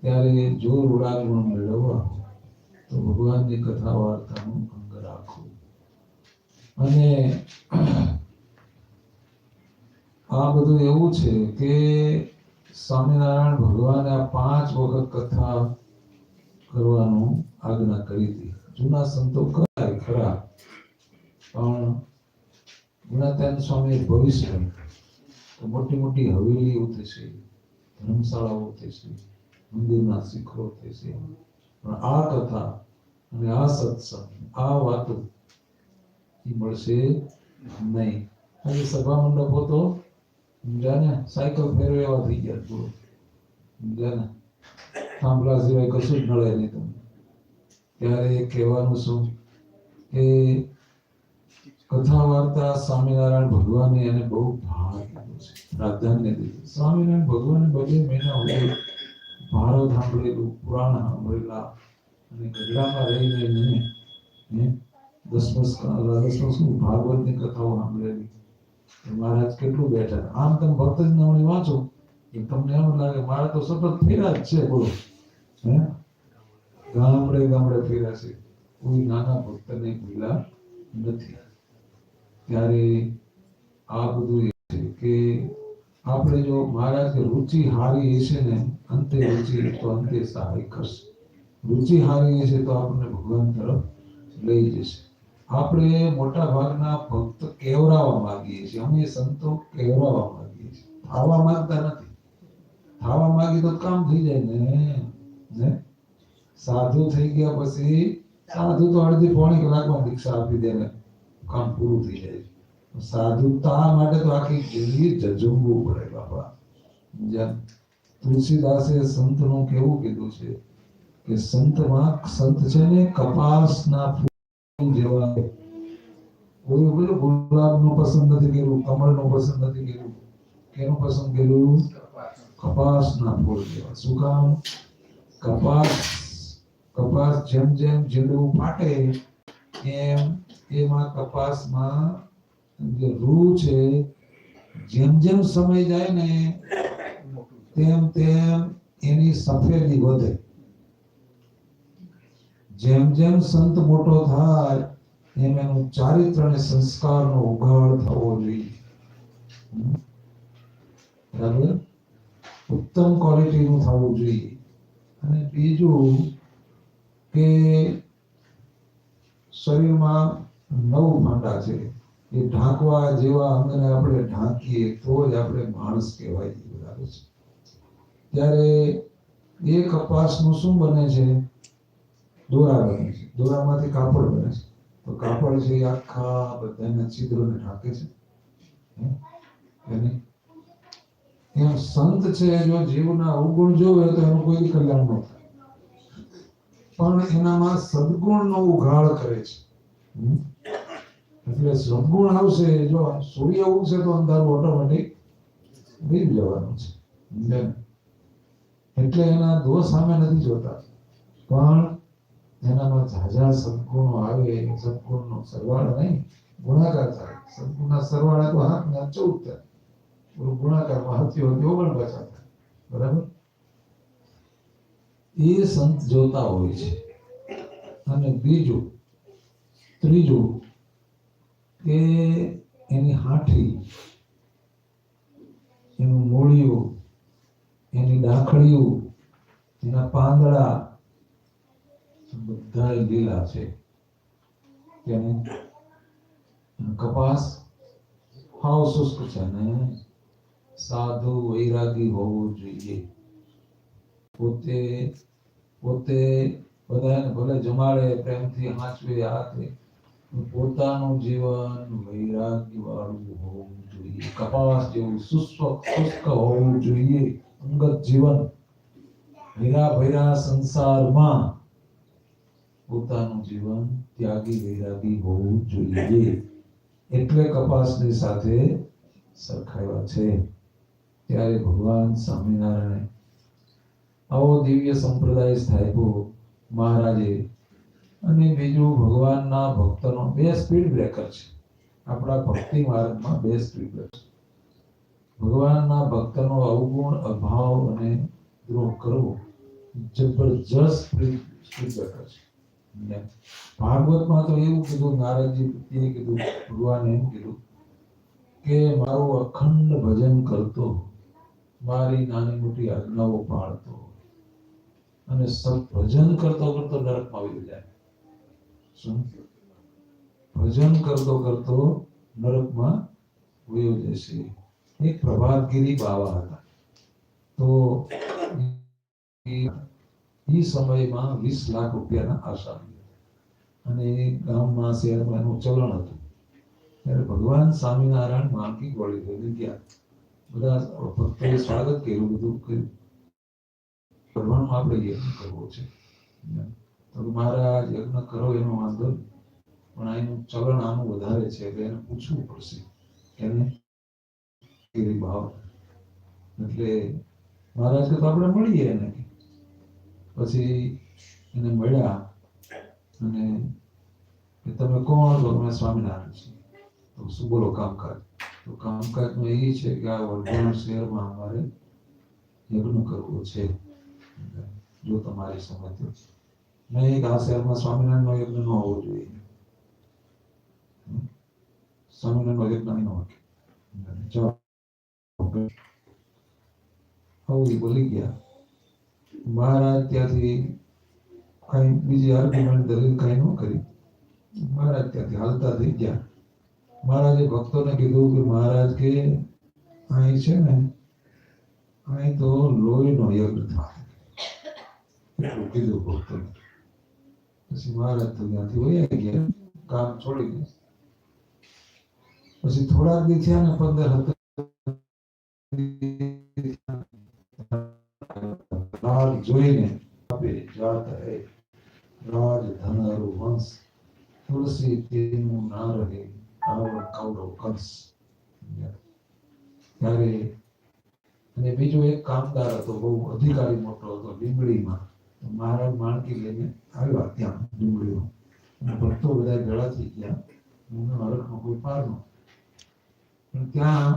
[SPEAKER 3] ત્યારે જો રૂડા ગુણ મેળવવા તો ભગવાનની કથા વાર્તાનું અંગ રાખવું. અને આ બધું એવું છે કે સ્વામિનારાયણ ભગવાને આ 5 વખત કથા કરવાનું આજ્ઞા કરી હતી. જૂના સંતો કરાય ખરા, પણ ગુણાતીતાનંદ સ્વામી ભવિષ્ય મોટી મોટી હવેલીઓ થશે, ધર્મશાળાઓ થશે, મંદિરના શિખરો થશે, પણ આ કથા અને આ સત્સંગ, આ વાતો એ મળશે નહીં. આજે સભા મંડપો તો જાને સાયકલ ફેરવે એવા થઈ ગયા, પૂરો જાને થાંભલા સિવાય કશું જ નડે નહીં તમને. ત્યારે કહેવાનું શું કે કથા વાર્તા સ્વામિનારાયણ ભગવાને એને બહુ ભાર દીધો છે, પ્રાધાન્ય દીધું. સ્વામિનારાયણ ભગવાને 2 મહિના સુધી ભારત સાંભળેલું, પુરાણ સાંભળેલા અને ગઢડામાં રહીને દસમસ ભાગવતની કથાઓ સાંભળેલી. મહારાજ કેટલું બેઠા. આમ તમે ભક્ત જ નામની વાંચો એ તમને એમ લાગે મારે તો સતત ફેરા જ છે, બોલો, ગામડે ગામડે ફેરા છે, કોઈ નાના ભક્તને ભૂલા નથી. ત્યારે આ બધું એ છે કે આપણે જો મહારાજ કે રુચિ હારી હશે ને અંતે રુચિ તો અંતે સહાય કરશે. રુચિ હારી હશે તો આપણને ભગવાન તરફ લઈ જશે. આપણે મોટા ભાગના ભક્ત કેવરાવા માંગીએ છીએ, અમે સંતો કેવરાવા માંગીએ છીએ, થાવા માંગતા નથી. થાવા માંગી તો કામ થઈ જાય ને. સાધુ થઈ ગયા પછી સાધુ તો અડધી પોણી કલાકમાં દીક્ષા આપી દે ને કામ પૂરું થઈ જાય. સાધુતા માટે તો આખી જિંદગી જજુમવું પડે બાપા. જ્યાં તુલસીદાસે સંતનું કેવું કીધું છે કે સંતમાં સંત છે ને કપાસના ફૂલ જેવા. કોઈ બોલું ગુલાબનું પસંદ નથી કર્યું, કમળનું પસંદ નથી કર્યું, કેનું પસંદ કર્યું? કપાસના ફૂલ જેવા. શું કામ? કપાસ જેમ જેમ જીડું ફાટે એમ એમાં કપાસમાં જે રૂ છે જેમ જેમ સમય જાય ને તેમ તેમ એની સફેદી વધે. જેમ જેમ સંત મોટો થાય એમ એનું ચારિત્ર અને સંસ્કારનો ઉઘાડ થવો જોઈએ. બરાબર? ઉત્તમ ક્વોલિટીનું થવું જોઈએ. અને બીજું કે શરીરમાં 9 ભાંડા છે એ ઢાંકવા જેવા અંગને આપણે ઢાંકીએ તો જ આપણે માણસ કહેવાય. બરાબર છે? ત્યારે એ કપાસનું શું બને છે? દોરા બને છે. દોરામાંથી કાપડ બને છે. તો કાપડ છે એ આખા બધાના છિદ્રોને ઢાંકે છે. એમ સંત છે જો જીવના અવગુણ જોવે તો એનું કોઈ કલ્યાણ ન થાય, પણ એનામાં સદગુણનો ઉઘાડ કરે છે. એટલે સદગુણ આવશે. જો સૂર્ય ઉગશે તો અંધારું ઓટોમેટિક ભીગ જવાનું છે. એટલે એના દોષ સામે નથી જોતા, પણ એનામાં ઝાઝા સદગુણો આવે. સદગુણનો સરવાળો નહીં, ગુણાકાર થાય. સદગુણના સરવાળા તો 7 ને 14 થાય. ગુણાકારમાં 7 + 49 થાય. બરાબર? એ સંત જોતા હોય છે. અને ત્રીજું કે એની હાઠી, એનું મૂળિયું, એની ડાખડીયું, એના પાંદડા બધા લીલા છે. તેને કપાસ હાવ શુષ્ક છે ને સાધુ વૈરાગી હોવું જોઈએ. પોતે બધાને ભલે જમાડે, પ્રેમથી હાંચવે, પોતાનું જીવન વૈરાગ્ય વાળું હોવું જોઈએ. કપાસ જેવું શુષ્ક હોવું જોઈએ અંગત જીવન. ભૈરા સંસારમાં પોતાનું જીવન ત્યાગી વૈરાગી હોવું જોઈએ. એટલે કપાસની સાથે સરખાવ્યા છે. ત્યારે ભગવાન સ્વામિનારાયણે આવો દિવ્ય સંપ્રદાય સ્થાપ્યો મહારાજે. અને બીજું ભગવાનના ભક્તનો 2 સ્પીડ બ્રેકર છે. આપણા ભક્તિ માર્ગમાં 2 સ્પીડ બ્રેકર. ભગવાનના ભક્તનો અવગુણ, અભાવ અને દ્રોહ કરવો જબરજસ્ત સ્પીડ બ્રેકર છે. ભાગવતમાં તો એવું કીધું, નારદજી પ્રત્યે કીધું, ભગવાને એમ કીધું કે મારું અખંડ ભજન કરતો, મારી નાની મોટી આજ્ઞાઓ પાળતો અને ભજન કરતો કરતો નરકમાં આવી જાય. શું? ભજન કરતો કરતો નરકમાં વયો જશે. એક પ્રભાતગીરી બાવા હતા. તો એ સમયમાં 20 લાખ રૂપિયાના આસામી અને ગામમાં શહેરમાં એનું ચલણ હતું. ત્યારે ભગવાન સ્વામિનારાયણ માનકી ગોળી લઈને ગયા. બધા ભક્તોએ સ્વાગત કર્યું, બધું કર્યું. ભગવાનમાં આપણે યજ્ઞ કરવો છે. તો મહારાજ યજ્ઞ કરો એનો વાંધો નહીં, પણ આનું ચલણ આનું વધારે છે એટલે એને પૂછવું પડશે. એને ભાવ એટલે મહારાજ કે આપણે મળીએ એને. પછી એને મળ્યા અને તમે કોણ? તો અમે સ્વામિનારાયણ છીએ. તો શું બોલો કામકાજ? તો કામકાજમાં એ છે કે આ વડોદરા શહેરમાં અમારે યજ્ઞ કરવો છે. જો તમારી સમજ નહીં, આ શહેરમાં સ્વામિનારાયણનો યજ્ઞ ન હોવો જોઈએ. સ્વામિનારાયણનો યજ્ઞ ન હોય. હવે બોલી ગયા. મહારાજ ત્યાંથી કઈ બીજી આર્ગ્યુમેન્ટ દલીલ કઈ ન કરી. મહારાજ ત્યાંથી હાલતા થઈ ગયા. મહારાજે ભક્તોને કીધું કે મહારાજ કે અહીં છે ને, અહીં તો લોહીનો યજ્ઞ થાય. એટલું કીધું ભક્તોને. પછી મહારાજ તો ત્યાંથી વયા ગયા, કામ છોડીને. પછી થોડાક દી થયા ને 15-17 રાજ જોઈને આપે જાત હે રાજ ધન અરુ વંશ તુલસી તેનું ના રહે રાવણ કૌરવ કંસ. ત્યારે અને બીજો એક કામદાર હતો, બહુ અધિકારી મોટો હતો લીંબડીમાં. મહારાજ માણકી લઈને આવ્યા ત્યાં લીંબડીમાં, અને ભક્તો બધા ભેળા થઈ ગયા. હરખનો કોઈ પાર ન. પણ ત્યાં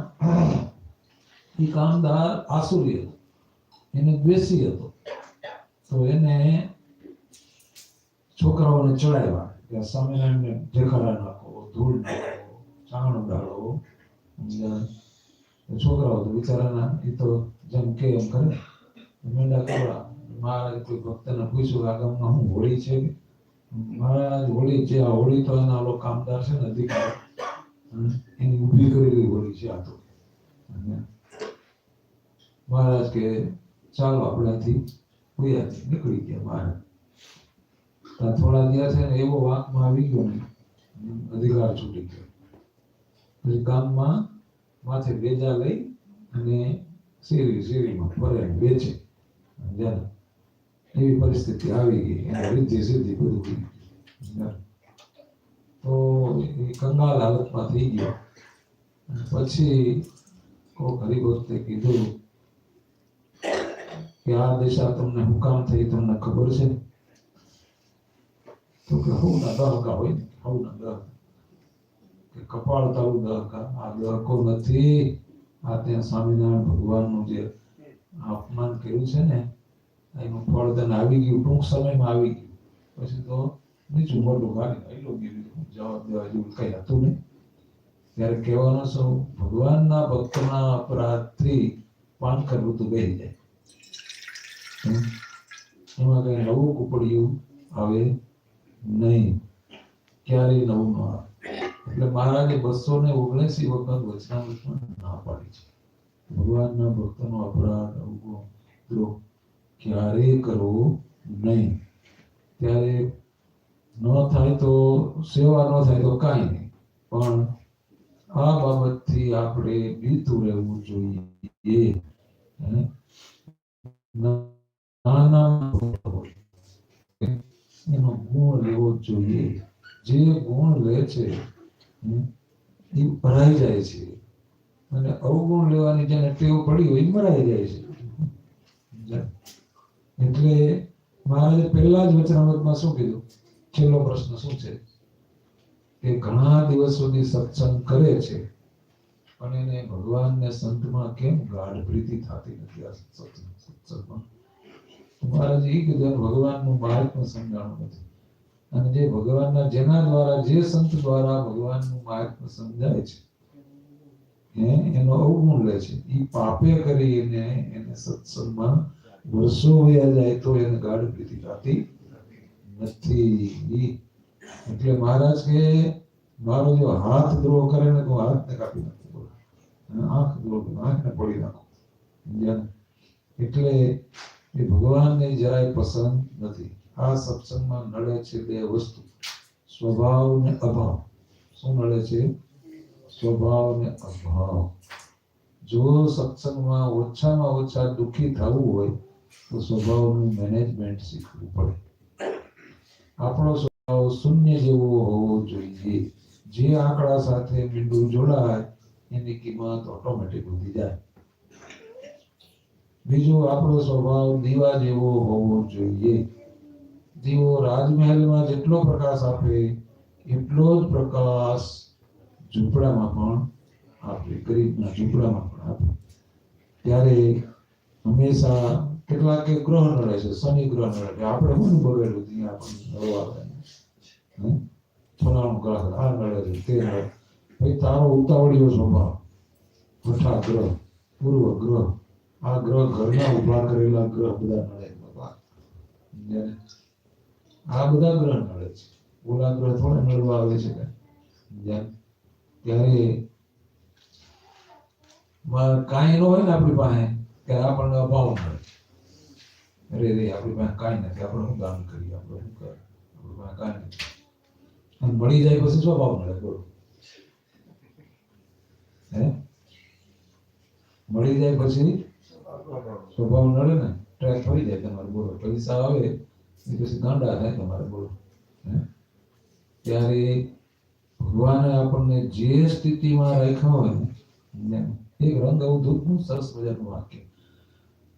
[SPEAKER 3] એ કામદાર આસુરી હતો, એને દ્વેષી હતો. તો એને છોકરાઓને ચડાવ્યા કે સ્વામિનારાયણને ઢેખડા નાખો, ધૂળ નાખો, ચાણ ઉડાડો. છોકરાઓ તો બિચારાના એ તો જેમ કે એમ કરે મેંડા કરવા. મહારાજ કોઈ ભક્તને પૂછ્યું આ ગામમાં હું હોળી છે કે? મહારાજ હોળી છે. આ હોળી તો એના ઓલો કામદાર છે ને અધિકારી, એની ઊભી કરેલી હોળી છે આ તો. મહારાજ કે ચાલો આપણાથી ઉયાથી નીકળી ગયા મહારાજ. થોડા દિવસ છે ને એવો વાંકમાં આવી ગયો ને અધિકાર છૂટી ગયો. પછી ગામમાં માથે બેજા લઈ અને શેરીમાં ફરે વેચે. એવી પરિસ્થિતિ આવી ગઈ. એને રીતિ સિદ્ધિ બધું થઈ ગયું. તો એ કંગાલ હાલતમાં થઈ ગયો. પછી કોક હરિભક્તે કીધું કે આ દિશા તમને હું કામ થઈ તમને ખબર છે? તો કે હું ના દહકા હોય ને, હું ના દહકા કે કપાળ તારું દહકા. આ દહકો નથી, આ ત્યાં સ્વામિનારાયણ ભગવાનનું જે અપમાન કર્યું છે ને એનું ફળ તને આવી ગયું, ટૂંક સમયમાં આવી ગયું. પછી તો નીચું મોઢું કાઢી આયલો ગયું, જવાબ દેવા જેવું કઈ હતું નહીં. ત્યારે કહેવાનો શું, ભગવાનના ભક્તના અપરાધથી પાનખર ઋતુ બેસી જાય. એમાં કઈ નવું કુપડિયું આવે નહીં, ક્યારેય નવું ન આવે. એટલે મહારાજે 279 વખત વચનામૃતમાં ના પાડી છે. ભગવાનના ભક્તનો અપરાધ, અવગુણ, દ્રોહ ક્યારેય કરવો નહીં. ત્યારે ન થાય તો સેવા, ન થાય તો કાંઈ નહીં, પણ આ બાબતથી આપણે બીતું રહેવું જોઈએ. એનો ગુણ લેવો જોઈએ. જે ગુણ લે છે એ ભરાઈ જાય છે, અને અવગુણ લેવાની જેને ટેવ પડી હોય એ મરાઈ જાય છે. એટલે મહારાજે પહેલા જ વચનામૃતમાં શું કીધું? છેલ્લો પ્રશ્ન શું છે કે ઘણા દિવસ સુધી સત્સંગ કરે છે પણ એને ભગવાનને સંતમાં કેમ ગાઢ પ્રીતિ થતી નથી? આ સત્સંગમાં મહારાજે એ કીધું ભગવાનનું મહાત્મ્ય સમજાણું નથી. અને જે ભગવાનના જેના દ્વારા, જે સંત દ્વારા ભગવાનનું મહાત્મ્ય સમજાય છે એનો અવગુણ લે છે, એ પાપે કરીને એને સત્સંગમાં વર્ષો વયા જાય તો એને ગાઢ પ્રીતિ થતી નથી. એટલે મહારાજ કે મારો જો હાથ દ્રોહ કરે ને તો હાથને કાપી નાખો, આંખ દ્રોહ આંખને પડી નાખો. એટલે એ ભગવાનને જરાય પસંદ નથી. આ સત્સંગમાં નડે છે બે વસ્તુ, સ્વભાવ ને અભાવ. શું નડે છે? સ્વભાવ ને અભાવ. જો સત્સંગમાં ઓછામાં ઓછા દુઃખી થવું હોય તો સ્વભાવનું મેનેજમેન્ટ શીખવું પડે. આપણો સ્વભાવ શૂન્ય જેવો હોવો જોઈએ. જે આંકડા સાથે મીંડું જોડાય એની કિંમત ઓટોમેટિક વધી જાય. બીજું, આપણો સ્વભાવ દીવા જેવો હોવો જોઈએ. દીવો રાજમહેલમાં જેટલો પ્રકાશ આપે એટલો જ પ્રકાશ ઝૂંપડામાં પણ આપે, ગરીબના ઝૂંપડામાં પણ આપે. ત્યારે હંમેશા કેટલાક ગ્રહ નડે છે, શનિ ગ્રહ નડે છે. આપણે શું બગડ્યું ત્યાં આપણને નડો આવે, ફલાણું ગ્રહ આ નડે છે, તે નડે. ભાઈ તારો ઉતાવળિયો સ્વભાવ, છઠ્ઠા ગ્રહ, પૂર્વ ગ્રહ, આ ગ્રહ ઘરના ઉભા કરેલા ગ્રહ બધા નડે. આ બધા ગ્રહ નડે છે, ઓલા ગ્રહ થોડા નડવા આવે છે. ત્યારે કાંઈ ન હોય ને આપણી પાસે, ત્યારે આપણને અભાવ મળે. અરે રે આપણી પાસે કાંઈ નથી, આપણે શું દાન કરીએ, આપણે શું કરીએ, આપણી પાસે કાંઈ નથી. અને મળી જાય પછી સ્વભાવ મળે. બોલો હે મળી જાય પછી સ્વભાવ નડે ને, ટ્રેક ફરી જાય તમારે. બોલો, પૈસા આવે એ પછી ગાંડા થાય તમારે. બોલો, હે? ત્યારે ભગવાને આપણને જે સ્થિતિમાં રાખ્યા હોય ને, એક રંગ અવધૂતનું સરસ મજાનું વાક્ય,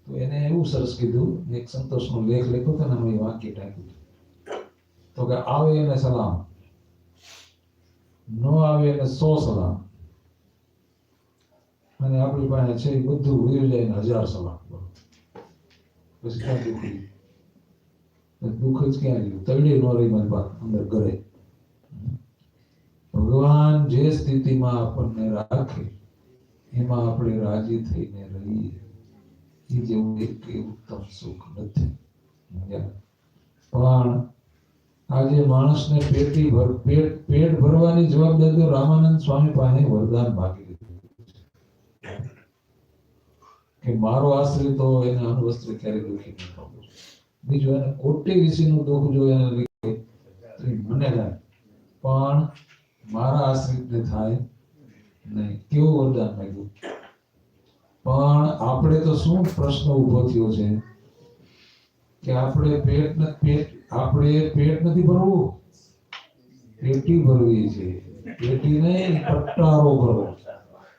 [SPEAKER 3] તો એને એવું સરસ કીધું, એક સંતોષનો લેખ લખ્યો હતો ને, એમાં એ વાક્ય ટાંક્યું તો કે આવે એને સલામ, ન આવે એને 100 સલામ, અને આપણી પાસે છે એ બધું વયું જાય ને 1000 સલામ. પછી ક્યાં દુઃખી? દુઃખ જ ક્યાં રહ્યું? તળે ન રહી મારી પાસે અંદર ઘરે. ભગવાન જે સ્થિતિમાં આપણને રાખે એમાં આપણે રાજી થઈને રહીએ, એ જેવું એક ઉત્તમ સુખ નથી. પણ આજે માણસને પેટ ભરવાની જવાબદારી તો રામાનંદ સ્વામી પાસે વરદાન માગી લીધું કે મારો આશ્રિત તો એને અણવસ્ત્ર ક્યારે દુઃખી નહીં થવું. બીજું એને કોટી વિશીનું દુઃખ જો એને લીધે તો એ મને થાય, પણ મારા આશ્રિતને થાય નહીં. કેવું વરદાન માંગ્યું! પણ આપણે તો શું પ્રશ્ન ઉભો થયો છે કે આપણે પેટ નથી ભરવું, પેટી ભરવી છે. પેટી નહીં, કટ્ટારો ભરવો.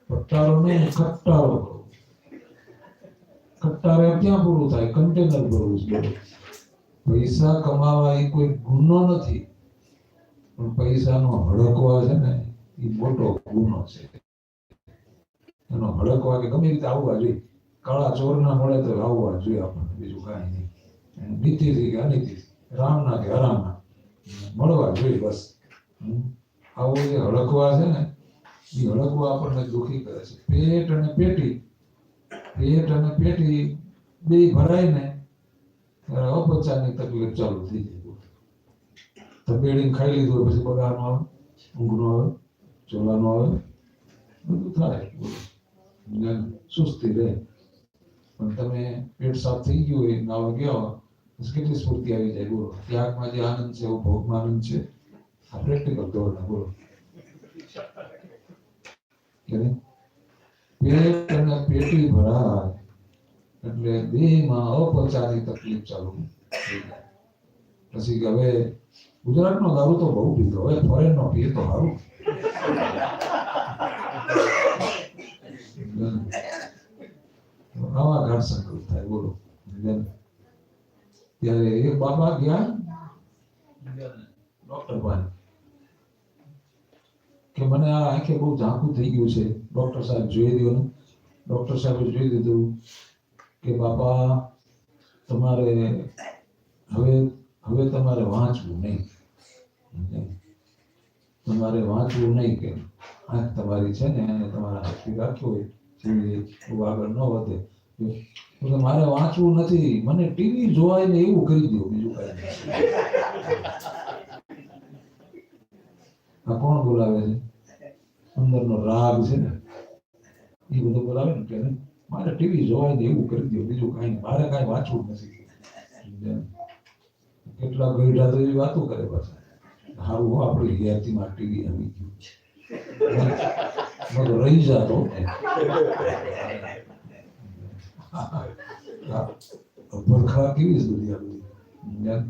[SPEAKER 3] કટ્ટારો નહીં, ખટ્ટારો ભરવો. ખટ્ટારે ક્યાં પૂરું થાય? કન્ટેનર ભરવું છે. પૈસા કમાવા એ કોઈ ગુનો નથી, પણ પૈસાનો હડકવા છે ને એ મોટો ગુનો છે. એનો હડકવા કે ગમે રીતે આવવા જોઈએ. કાળા ચોર ના મળે તો આવવા જોઈએ આપણને, બીજું કાંઈ નહીં. નીતિથી કે અનીતિથી, રામના કે હરામના મળવા જોઈએ બસ. આવો જે હડકવા છે ને, એ હડકવા આપણને દુઃખી કરે છે. પેટ અને પેટી બે ભરાય ને ત્યારે અપચાની તકલીફ ચાલુ થઈ જાય. તપેડીને ખાઈ લીધું હોય પછી પગાર નો આવે, ઊંઘ નો આવે, ચોલા નો આવે, બધું થાય. સુસ્તી રહે. પણ તમે પેટ સાફ થઈ ગયું હોય, નાવા ગયા હોય, પછી કેટલી સ્ફૂર્તિ આવી જાય. બોલો, ત્યાગમાં જે આનંદ છે એવો ભોગમાં આનંદ છે. આ પ્રેક્ટિકલ ધોરણે બોલો. પેટ અને પેટી ભરાય એટલે દેહમાં અપચાની તકલીફ ચાલુ થઈ જાય. પછી કે હવે ગુજરાતનો દારૂ તો બહુ પીધો, હવે ફોરેન નો પીએ તો સારું. આવા ઘાટ સંકલ્પ થાય. બોલો, ત્યારે એક બાબા ગયા ડોક્ટર પાસે કે મને આ આંખે બહુ ઝાંખું થઈ ગયું છે, ડોક્ટર સાહેબ જોઈ દો ને. ડોક્ટર સાહેબે જોઈ દીધું કે બાપા તમારે હવે તમારે વાંચવું નહીં, તમારે વાંચવું નહીં. કે આંખ તમારી છે ને એને તમારા હાથથી રાખ્યો હોય આગળ ન વધે. મારે વાંચવું નથી, મને ટીવી જોવાય ને એવું કરી દો, બીજું કઈ નહીં. આ કોણ બોલાવે છે? અંદરનો રાગ છે ને એ બધો બોલાવે ને કે મારે ટીવી જોવાય ને એવું કરી દો, બીજું કઈ નહીં, મારે કઈ વાંચવું નથી. કેટલા ગઈઢા તો એવી વાતો કરે પાછા. હારું આપણી યાદીમાં ટીવી આવી ગયું રહી જાતો. ભરખા કેવી છે દુનિયા,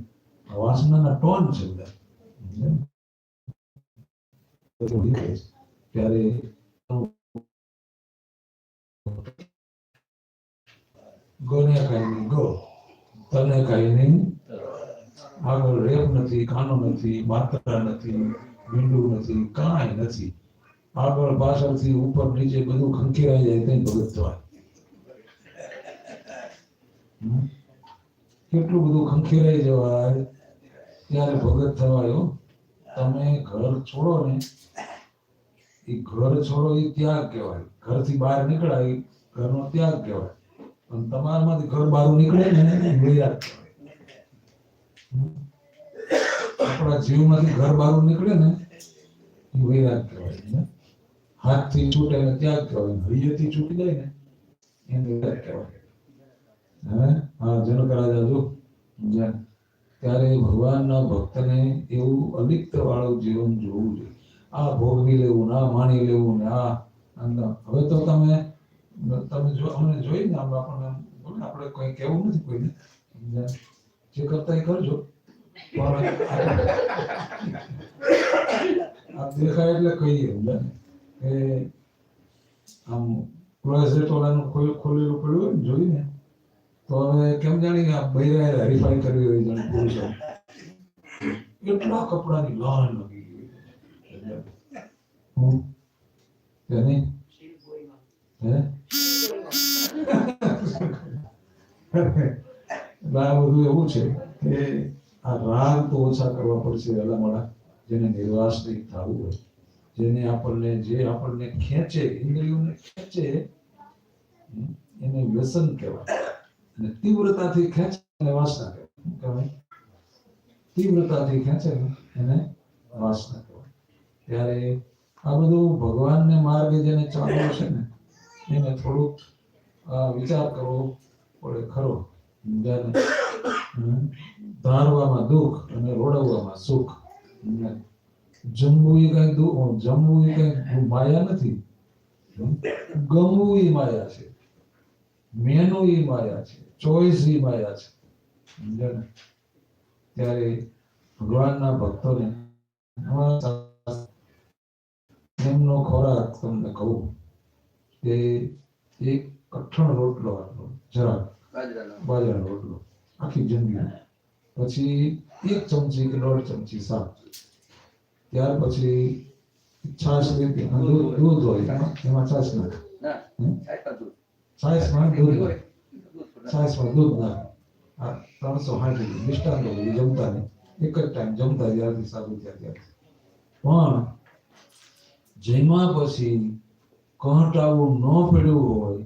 [SPEAKER 3] વાસનાના ટોન છે બધા. ત્યારે ગોને કઈ નહીં ગો, તને કઈ નહીં. આગળ રેપ નથી, કાનો નથી, માત્રા નથી, મીંડું નથી, કાંઈ નથી. આગળ પાછળથી ઉપર નીચે બધું ખંખેરાઈ જાય કઈ ભગત થવાય. કેટલું બધું ખંખેરાઈ જવાય ત્યારે ભગત થવાય. તમે ઘર છોડો ને, એ ઘર છોડો એ ત્યાગ કહેવાય. ઘરથી બહાર નીકળાય ઘરનો ત્યાગ કહેવાય. પણ તમારામાંથી ઘર બહાર નીકળે ને વૈરાગ કહેવાય. આપણા જીવમાંથી ઘર બહાર નીકળે ને એ વૈરાગ કહેવાય. હાથથી છૂટે ને ત્યાગ કહેવાય, હૈયેથી છૂટી જાય ને એને વૈરાગ કહેવાય. હા, જનક રાજા જો ત્યારે ભગવાનના ભક્તને એવું અલિપ્ત વાળું જીવન જોવું જોઈએ. આ ભોગવી લેવું, આ માણી લેવું ને આ. હવે તો તમે તમે જો અમને જોઈને આમ આપણને આમ બોલે, આપણે કોઈ કહેવું નથી કોઈને, સમજ્યા? જે કરતા એ કરજો, પણ આ દેખાય એટલે કહીએ, સમજ્યા? કે આમ ક્લોઝેટ વાળાનું ખોલેલું પડ્યું હોય ને જોઈને, તો હવે કેમ જાણી કે આ બૈરાએ હરીફાઈ કરવી હોય જાણે પુરુષો, એટલા કપડાની લાઈન લાગી ગઈ. હું કે નહીં હે આ બધું એવું છે કે આ રાગ તો ઓછા કરવા પડશે અલામડા, જેને નિર્વાસનિક થવું હોય, જેને જે આપણને ખેંચે, ઇન્દ્રિયોને ખેંચે, એને વ્યસન કહેવાય. અને તીવ્રતાથી ખેંચે એને વાસના કહેવાય. શું કહેવાય? તીવ્રતાથી ખેંચે એને વાસના કહેવાય. ત્યારે આ બધું ભગવાનને માર્ગે જેને ચાલવું છે ને, એને થોડુંક વિચાર કરવો પડે ખરો. ધારવામાં દુઃખ અને રોડવવામાં સુખ. જમવું એ કઈ માયા નથી, ગમવું એ માયા છે, મેનું એ માયા છે, ચોઈસ એ માયા છે. સમજ્યા ને? ત્યારે ભગવાનના ભક્તોને એમનો ખોરાક તમને કહું કે એક કઠણ રોટલો આપો, જરાક બાજરાનો રોટલો આખી જિંદગી, પછી 1 ચમચી કે 1.5 ચમચી શાક, ત્યાર પછી છાશ લેતી, દૂધ હોય એમાં છાશ નાખે, છાશમાં દૂધ નાખે. આ 360 મિષ્ટાન બધું જમતા નહીં, એક જ ટાઈમ જમતા, જ્યારથી સારું થયા ત્યારથી. પણ જેમાં પછી કહટાવું ન પડ્યું હોય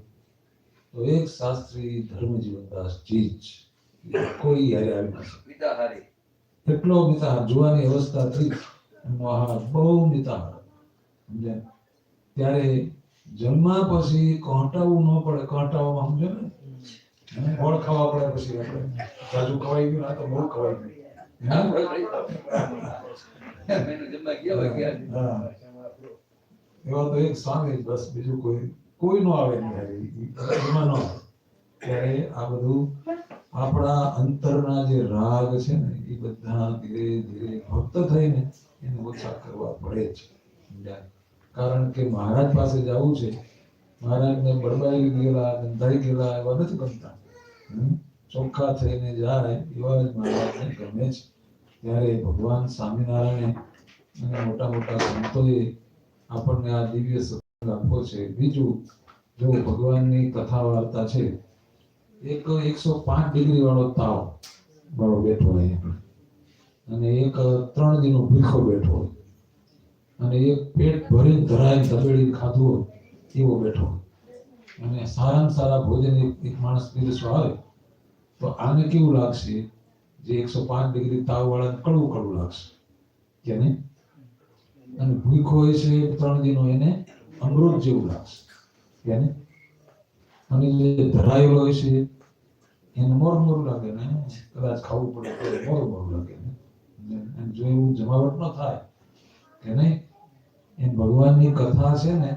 [SPEAKER 3] તો એક શાસ્ત્રી ધર્મજીવનદાસજી જ કોઈ હારે આવી નથી. એટલો મિતાહાર, જોવાની અવસ્થા થઈ એમનો આહાર બહુ મિતાહાર. સમજ્યા? ત્યારે જન્મા પછી કહટાવું ન પડે, કહટાવામાં સમજો ને, ગોળ ખાવા પડે, પછી આપણે જાજુ ખવાઈ ગયું, આ તો બહુ ખવાઈ ગયું. એવા તો એક સ્વામી, બસ બીજું કોઈ નો આવે નહીં એમાં ન આવે. ત્યારે આ બધું આપણા અંતરના જે રાગ છે ને, એ બધા ધીરે ધીરે ભક્ત થઈને એને ઓછા કરવા પડે છે. કારણ કે મહારાજ પાસે જવું છે, મહારાજને બળબાઈ ગયેલા, ગંધાઈ ગયેલા એવા નથી ગમતા. ચોખ્ખા થઈને જાય એવા જ મહારાજને ગમે છે. ત્યારે ભગવાન સ્વામિનારાયણે અને મોટા મોટા સંતોએ આપણને આ દિવ્ય સત્સંગ આપવો છે. બીજું, જો ભગવાનની કથા વાર્તા છે, એક 105 ડિગ્રી વાળો તાવ વાળો બેઠો હોય, અને એક 3 દિનો ભૂખો બેઠો હોય, અને એક પેટ ભરીને ધરાઈને તપેડી ખાધું હોય એવો બેઠો હોય, અને સારામાં સારા ભોજન એક માણસ પીરસવા આવે તો આને કેવું લાગશે? જે 105 ડિગ્રી તાવ વાળાને કડવું કડવું લાગશે કે નહીં? અને ભૂખો હોય છે 3 દિનો, એને અમૃત જેવું લાગશે કે નહીં? અને જે ધરાયેલો હોય છે એને મોરું લાગે ને, કદાચ ખાવું પડે તો મોરું લાગે ને. અને જો એવું જમાવટ ન થાય કે નહીં, એમ ભગવાનની કથા છે ને,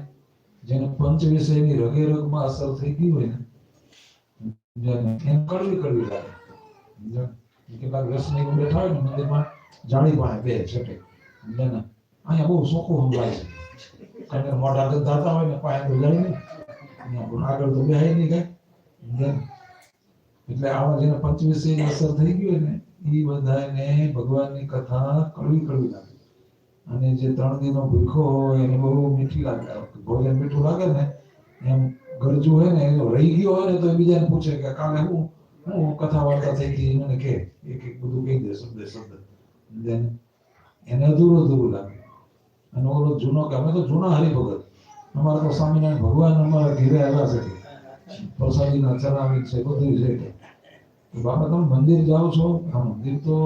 [SPEAKER 3] જેને પંચ વિષયની રગે રગમાં અસર થઈ ગઈ હોય ને, એને કડવી કડવી લાગે. કેટલાક વ્યસની બેઠા હોય ને મંદિરમાં, જાળી પાસે બે છેટે, અહીંયા બહુ સોખું સંભળાય છે, કારણ કે મોઢા ગંધાતા હોય ને, પાસે તો જાય નહીં, આગળ તો બેહાય નહીં કઈ. એટલે આવા જેને પંચવિષયની અસર થઈ ગઈ હોય ને, એ બધાને ભગવાનની કથા કડવી કડવી લાગે. અને જે 3 દિનો ભૂખો હોય એને બહુ મીઠી લાગે. ભોજન મીઠું લાગે ને, એમ ગરજુ હોય ને, રહી ગયો હોય ને, તો બીજાને પૂછે કે કાલે હું કથા વાર્તા થઈ ગઈ, મને કે એક બધું કહી દે, શબ્દ એને અધૂરું લાગે. અને ઓલો જૂનો કે અમે તો જૂના હરિભગત, અમારે તો સ્વામિનારાયણ ભગવાન અમારા ઘેરે આવ્યા છે, પ્રસાદીના ચલાવી છે, બધું છે. બાપા તમે મંદિર જાઓ છો? હા, મંદિર તો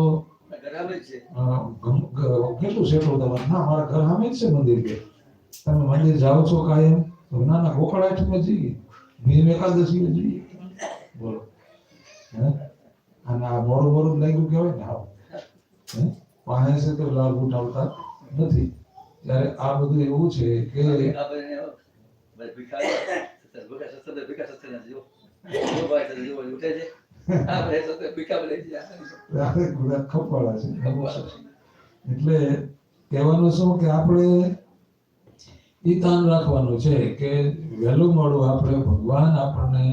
[SPEAKER 3] કેટલું સેટું તમારે? ના, મારા ઘર સામે જ છે મંદિર. કે તમે મંદિર જાઓ છો કાયમ? તો ના ના, ગોકળ આઠમે જઈએ, ભીમ એકાદશીએ જઈએ. બોલો, હે? અને આ મોરું લાગ્યું કહેવાય ને, આવું પાસે છે તો લાભ ઉઠાવતા નથી. ત્યારે આ બધું એવું છે કે
[SPEAKER 2] તો ભીખા સત્સંગ જો ભાઈ તો જો ઉઠે છે આપણે તો ભીખા લઈ ગયા
[SPEAKER 3] આપણે ગુડા ખપાળા છે એટલે કહેવાનું શું કે આપણે ઈ તાન રાખવાનું છે કે વહેલું મોડું આપણે ભગવાન આપણને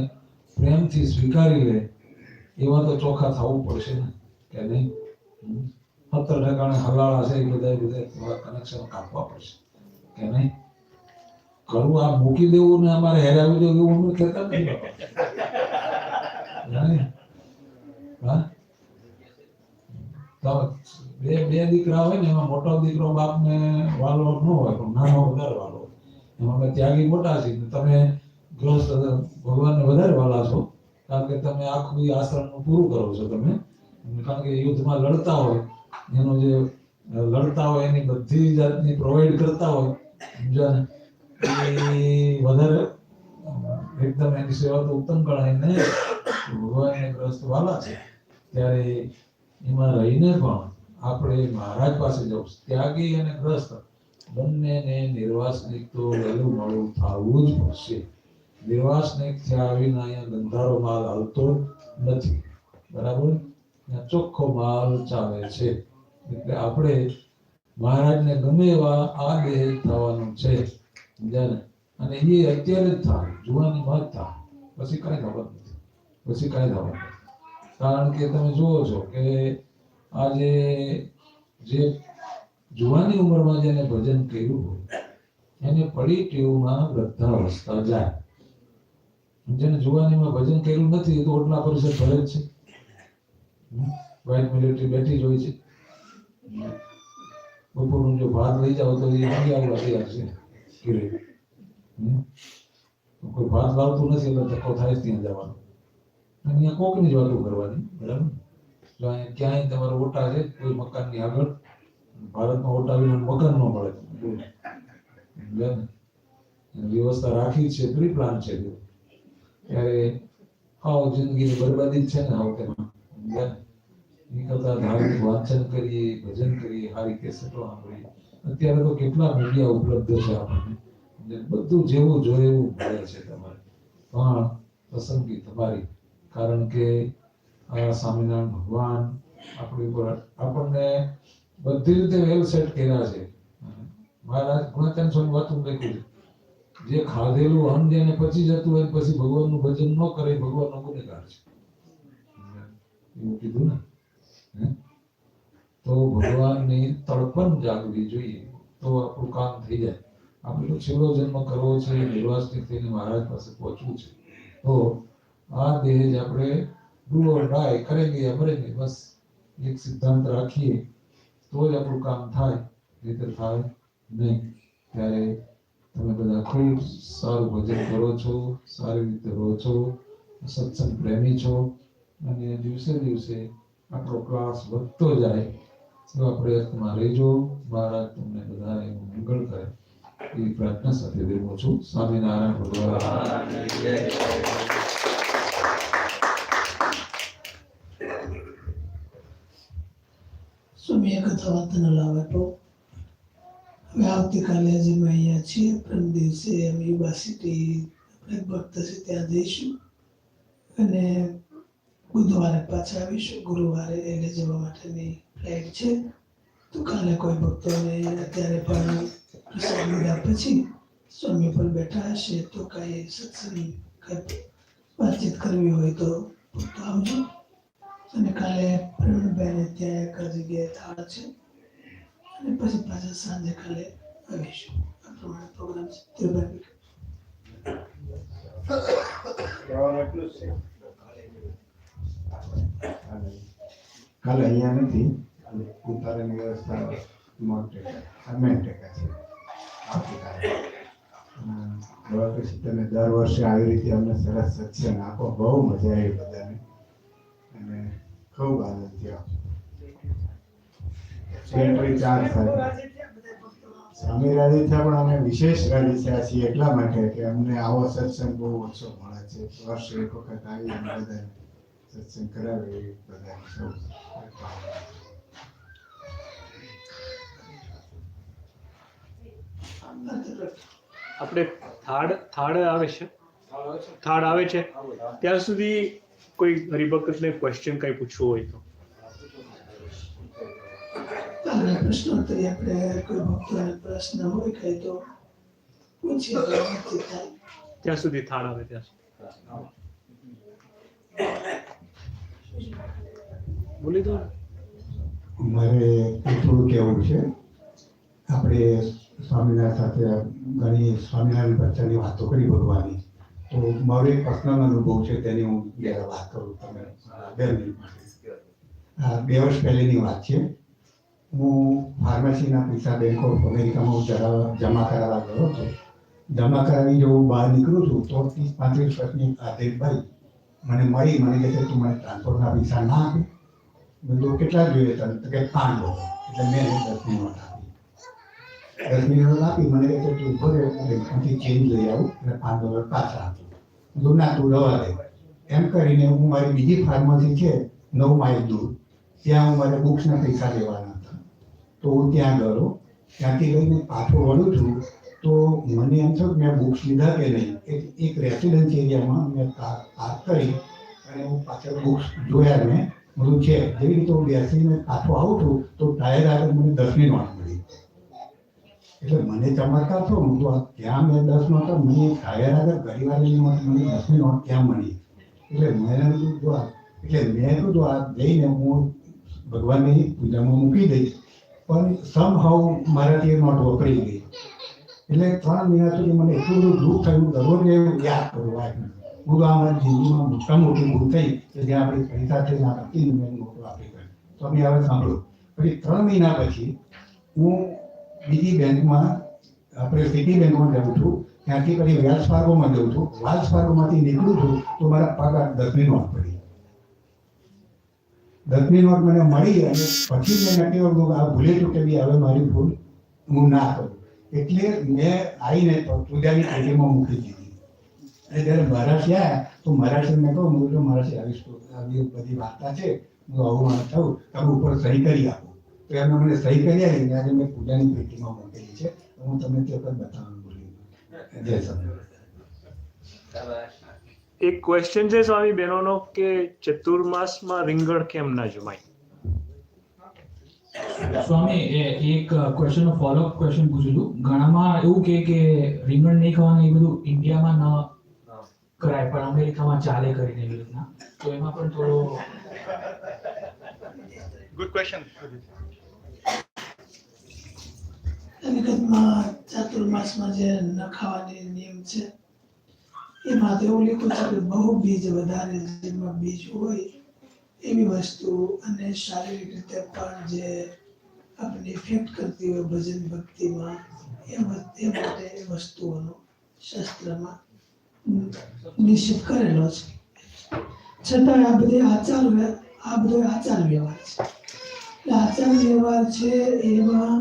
[SPEAKER 3] પ્રેમથી સ્વીકારી લે એવા તો ચોખ્ખા થવું પડશે ને કે નહીં 70% હલાળા છે એ બધા કનેક્શન કાપવા પડશે કે નહીં કરવું આ મૂકી દેવું ને અમારે હેરાવી દેવું એવું અમે કહેતા નથી બાપા નહીં? હા તો બે દીકરા હોય ને એમાં મોટો દીકરો બાપને વાલો ન હોય પણ નાનો વધારે વાલો હોય. એમાં અમે ત્યાગી મોટા છીએ ને તમે ગૃહસ્થ ભગવાનને વધારે વાલા છો કારણ કે તમે આખું ઈ આશ્રમનું પૂરું કરો છો તમે કારણ કે યુદ્ધમાં લડતા હોય એનું જે લડતા હોય એની બધી જાતની પ્રોવાઈડ કરતા હોય સમજ્યા ને એ વધારે એકદમ એની સેવા તો ઉત્તમ ગણાય ને ભગવાનને ગ્રસ્ત વાલા છે ત્યારે એમાં રહીને પણ આપણે મહારાજ પાસે જવું ત્યાગી અને ગ્રસ્ત બંનેને નિર્વાસનિક તો વહેલું મોડું થવું જ પડશે. નિર્વાસનિક થયા વિના અહીંયા ગંધારો માલ આવતો નથી બરાબર ત્યાં ચોખ્ખો માલ ચાલે છે એટલે આપણે મહારાજને ગમે એવા આ દેહ થવાનું છે સમજ્યા ને અને એ અત્યારે જ થાય જુવાની માં જ થાય પછી કાંઈ ખબર નથી પછી કાંઈ ખબર નથી કારણ કે તમે જુઓ છો કે આજે જે જુવાની ઉંમરમાં જેને ભજન કર્યું હોય એને પડી ટેવમાં વૃદ્ધાવસ્થા જાય જેને જુવાનીમાં ભજન કર્યું નથી એ તો ઓટલા પરિષદ ભરે જ છે વ્હાઇટ મિલિટરી બેઠી જ હોય છે બપોરનું જો ભાત લઈ જાવ તો એ માંગી આવવા તૈયાર છે ઘરે કોઈ ભાત લાવતું નથી એટલે ધક્કો થાય જ ત્યાં જવાનો અને અહીંયા કોકની જ વાતો કરવાની બરાબર જો અહીંયા ક્યાંય તમારા ઓટા છે કોઈ મકાનની આગળ ભારતમાં ઓટા વિના મકાન ન મળે વ્યવસ્થા રાખી છે પ્રી પ્લાન છે ત્યારે આવો જિંદગીની બરબાદી જ છે ને આવો તેમાં એ કરતા ધાર્મિક વાંચન કરીએ ભજન કરીએ સારી કેસેટો સાંભળીએ અત્યારે તો કેટલા મીડિયા ઉપલબ્ધ છે આપણને બધું જેવું જોઈએ એવું મળે છે તમારે પણ પસંદગી તમારી કારણ કે આ સ્વામિનારાયણ ભગવાન આપણી ઉપર આપણને બધી રીતે વેલ સેટ કર્યા છે. મહારાજ ગુણાચંદ સ્વામી વાતું લખ્યું છે જે ખાધેલું અન્ન જેને પચી જતું હોય પછી ભગવાનનું ભજન ન કરે ભગવાનનો ગુનેગાર છે એવું કીધું ને તો ભગવાનની તડપણ જાગવી જોઈએ તો આપણું કામ થઈ જાય. આપણે તો છેલ્લો જન્મ કરવો છે નિર્વાસનિક થઈને મહારાજ પાસે પહોંચવું છે તો આ દેહ જ આપણે ડુ ઓર ડાય કરેંગે મરેંગે બસ એક સિદ્ધાંત રાખીએ તો જ આપણું કામ થાય નહીંતર થાય નહીં. ત્યારે તમે બધા ખૂબ સારું ભજન કરો છો સારી રીતે રહો છો સત્સંગ પ્રેમી છો અને દિવસે દિવસે આપણો ક્લાસ વધતો જાય એવા પ્રયત્નમાં રહેજો. મહારાજ તમને બધાને મંગળ કરે એવી પ્રાર્થના સાથે વિરમું છું. સ્વામિનારાયણ ભગવાન
[SPEAKER 4] સ્વામી એક વાત ન લાવે તો હવે આવતીકાલે હજી અમે અહીંયા છીએ પ્રથમ દિવસે અમે યુવા સિટી આપણે ભક્ત છે ત્યાં જઈશું અને બુધવારે પાછા આવીશું. ગુરુવારે એને જવા માટેની ફ્લાઇટ છે તો કાલે કોઈ ભક્તોને અત્યારે પણ પ્રસાદ લીધા પછી સ્વામી પર બેઠા હશે તો કાંઈ સત્સંગ કાંઈ વાતચીત કરવી હોય તો ભક્તો આવજો. અને કાલે પ્રવીણભાઈને ત્યાં એક જગ્યાએ થાળ છે અને પછી પાછા સાંજે કાલે આવીશું. આ પ્રમાણે પ્રોગ્રામ છે.
[SPEAKER 5] કાલે અહીંયા નથી ઉતારાની વ્યવસ્થા મેન્ટેકા છે આવતીકાલે. પછી તમે દર વર્ષે આવી રીતે અમને સરસ સત્સંગ આપો બહુ મજા આવી બધાને અને ખૂબ આનંદ થયો. એન્ટ્રી ચાર્જ સાથે સ્વામી રાજી થયા પણ અમે વિશેષ રાજી થયા છીએ એટલા માટે કે અમને આવો સત્સંગ બહુ ઓછો મળે છે. વર્ષે એક વખત આવી અને બધાને સત્સંગ કરાવે એ બધાને સૌ
[SPEAKER 6] આપણે થાળ આવે છે થાળ આવે છે ત્યાં સુધી કોઈ હરિભક્તને ક્વેશ્ચન કંઈ પૂછવું હોય તો
[SPEAKER 4] અને પ્રશ્નોત્તરી આપણે કોઈ ભક્તોને પ્રશ્ન હોય કઈ તો પૂછીએ તો વાતચીત થાય.
[SPEAKER 6] ત્યાં સુધી થાળ આવે ત્યાં સુધી બોલી દો.
[SPEAKER 5] મારે થોડું કહેવું છે. આપણે સ્વામિનારાયણ સાથે ઘણી સ્વામિનારાયણ પ્રચારની વાતો કરી ભગવાનની, તો મારો એક પર્સનલ અનુભવ છે તેની હું જરા વાત કરું તમે 2 મિનિટ માટે. 2 વર્ષ પહેલેની વાત છે. હું ફાર્મસીના પૈસા બેંક ઓફ અમેરિકામાં જમા કરાવવા ગયો હતો. જમા કરાવી જો હું બહાર નીકળું છું તો 30-35 વર્ષની આદિલભાઈ મને મળી, મને કહે છે તું મને ટ્રાન્સપોર્ટના પૈસા ના આપી. મેં કીધું કેટલા જોઈએ તને? તો કે 5 ડોલર. એટલે મેં એને 10ની નોટ આપી. 10ની નોટ આપી, મને કહે છે તું ઉભો રહે, બેંકમાંથી ચેન્જ લઈ આવું અને 5 ડોલર પાછા આપું. કીધું ના તું રવા દે. એમ કરીને હું મારી બીજી ફાર્મસી છે 9 માઇલ દૂર, ત્યાં હું મારે બુક્સના પૈસા લેવાના હતા. તો હું ત્યાં ગયો. ત્યાંથી લઈને પાછો વળું છું તો મને એમ થયું મેં બુક્સ લીધા કે નહીં. એક રેસિડેન્સ એરિયામાં મેં પાર્ક કરી અને હું પાછળ બુક્સ જોયા. મેં બધું છે. જેવી રીતે હું બેસીને પાછો આવું છું તો ટાયર આગળ મને 10ની નોટ મળી. એટલે મને ચમત્કાર થયો. હું ત્યાં મેં 10 નોટ, મને ટાયર આગળ ઘડીવાળીની નોટ, મને 10ની નોટ ક્યાં મળી? એટલે મેં કીધું આ જઈને હું ભગવાનની પૂજામાં મૂકી દઈશ. પણ સમહાઉ મારાથી એ નોટ વપરાઈ ગઈ. એટલે 3 મહિના સુધી મને એટલું બધું દુઃખ થયું. દરરોજ એવું યાદ કરું વાતને. હું આ મારી જિંદગીમાં મોટામાં મોટી ભૂલ થઈ કે જ્યાં આપણી પૈસા થઈને આ હતી મેં નોટો આપી ગઈ. તો અમે હવે સાંભળો. પછી 3 મહિના પછી હું બીજી બેંકમાં, આપણે સિટી બેંકમાં જાઉં છું. ત્યાંથી પછી વેલ્સ ફાર્ગોમાં જાઉં છું. વેલ્સ ફાર્ગોમાંથી નીકળું છું તો મારા પગાર 10ની નોટ પડી. 10ની નોટ મને મળી અને પછી મેં નક્કી કર્યું આ ભૂલે ચૂકેલી હવે મારી ભૂલ હું ના કરું. એટલે મેં આવીને પૂજાની પેટીમાં મૂકી દીધી. અને જ્યારે મહારાષ્ટ્ર આવ્યા તો મહારાષ્ટ્ર મેં કહું હું મહારાષ્ટ્ર આવી બધી વાર્તા છે, હું આવું મારે થયું તમે ઉપર સહી કરી આપો. તો એમને મને સહી કરી આવી. આજે મેં પૂજાની પેટીમાં મૂકેલી છે. હું તમને તે વખત બતાવવાનું ભૂલી ગયો. જય સચિદાનંદ.
[SPEAKER 6] એક ક્વેશ્ચન છે સ્વામી બહેનોનો કે ચતુર્માસમાં રીંગણ કેમ ના જમાય?
[SPEAKER 7] સ્વામી એક ક્વેશ્ચનનો ફોલોઅપ ક્વેશ્ચન પૂછું છું. ઘણામાં એવું કે રીંગણ નહીં ખાવાનું એ બધું ઇન્ડિયામાં ન કરાય પણ અમેરિકામાં ચાલે કરીને એવી રીતના, તો એમાં પણ થોડો
[SPEAKER 6] ગુડ ક્વેશ્ચન.
[SPEAKER 4] હકીકતમાં ચાતુર્માસમાં જે ન ખાવાની નિયમ છે એમાં તો એવું લખ્યું છે કે બહુ બીજ વધારે જેમાં બીજ હોય એવી વસ્તુ અને શારીરિક રીતે પણ જે આપણને ઇફેક્ટ કરતી હોય ભજન ભક્તિમાં એ માટે એ વસ્તુઓનો શાસ્ત્રમાં નિશ્ચિત કરેલો છે. છતાં આ બધો આચાર વ્યવહાર છે. એટલે આચાર વ્યવહાર છે એમાં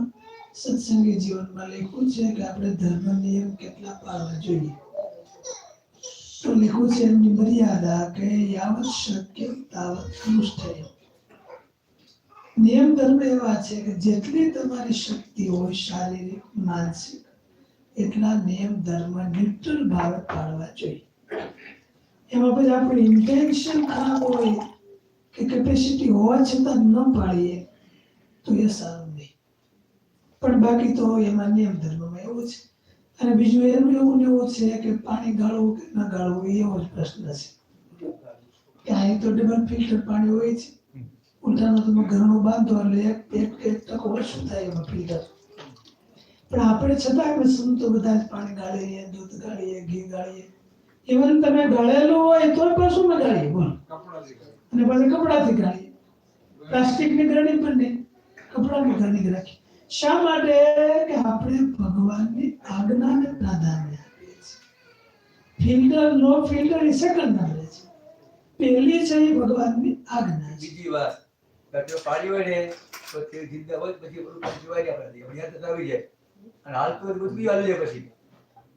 [SPEAKER 4] સત્સંગી જીવનમાં લખ્યું છે કે આપણે ધર્મ નિયમ કેટલા પાળવા જોઈએ. તો લખ્યું છે એમની મર્યાદા કે યાવત શક્ય તાવત અનુષ્ઠેય. નિયમ ધર્મ એવા છે કે જેટલી તમારી શક્તિ હોય શારીરિક માનસિક એટલા નિયમ ધર્મ ન્યુટ્રલ ભાવે પાળવા જોઈએ. એમાં પછી આપણી ઇન્ટેન્શન ખરાબ હોય કે કેપેસિટી હોવા છતાં ન પાળીએ તો એ સારું નહીં. પણ બાકી તો એમાં નિયમ ધર્મમાં એવું છે. અને બીજું એવું છે કે પાણી ગાળવું કે ન ગાળવું એવો જ પ્રશ્ન છે. કે અહીં તો ડબલ ફિલ્ટર પાણી હોય છે. ઉલટાનો તમે ઘરનું બાંધો એટલે એક ટકો ઓછું થાય એમાં ફિલ્ટર. પણ આપણે છતાં આપણે સંતો બધા જ પાણી ગાળીએ, દૂધ ગાળીએ, ઘી ગાળીએ. ઇવન તમે ગાળેલું હોય તો પણ શું ગાળીએ બોલ, અને પછી કપડાથી ગાળીએ. પ્લાસ્ટિકની ગરણી પણ નહીં, કપડાની ગરણી રાખીએ. શા માટે? કે આપણે ભગવાનની આજ્ઞાને પ્રાધાન્ય આપીએ છીએ. ફિલ્ટર નો ફિલ્ટર એ સેકન્ડ નંબરે છે. પહેલી છે એ ભગવાનની આજ્ઞા છે.
[SPEAKER 2] બીજી વાત કે પાણી હોય ને તો તે જિંદા હોય પછી બધું જીવાય આપણે યાદ આવી જાય અને હાલ તો બધું હાલ જાય પછી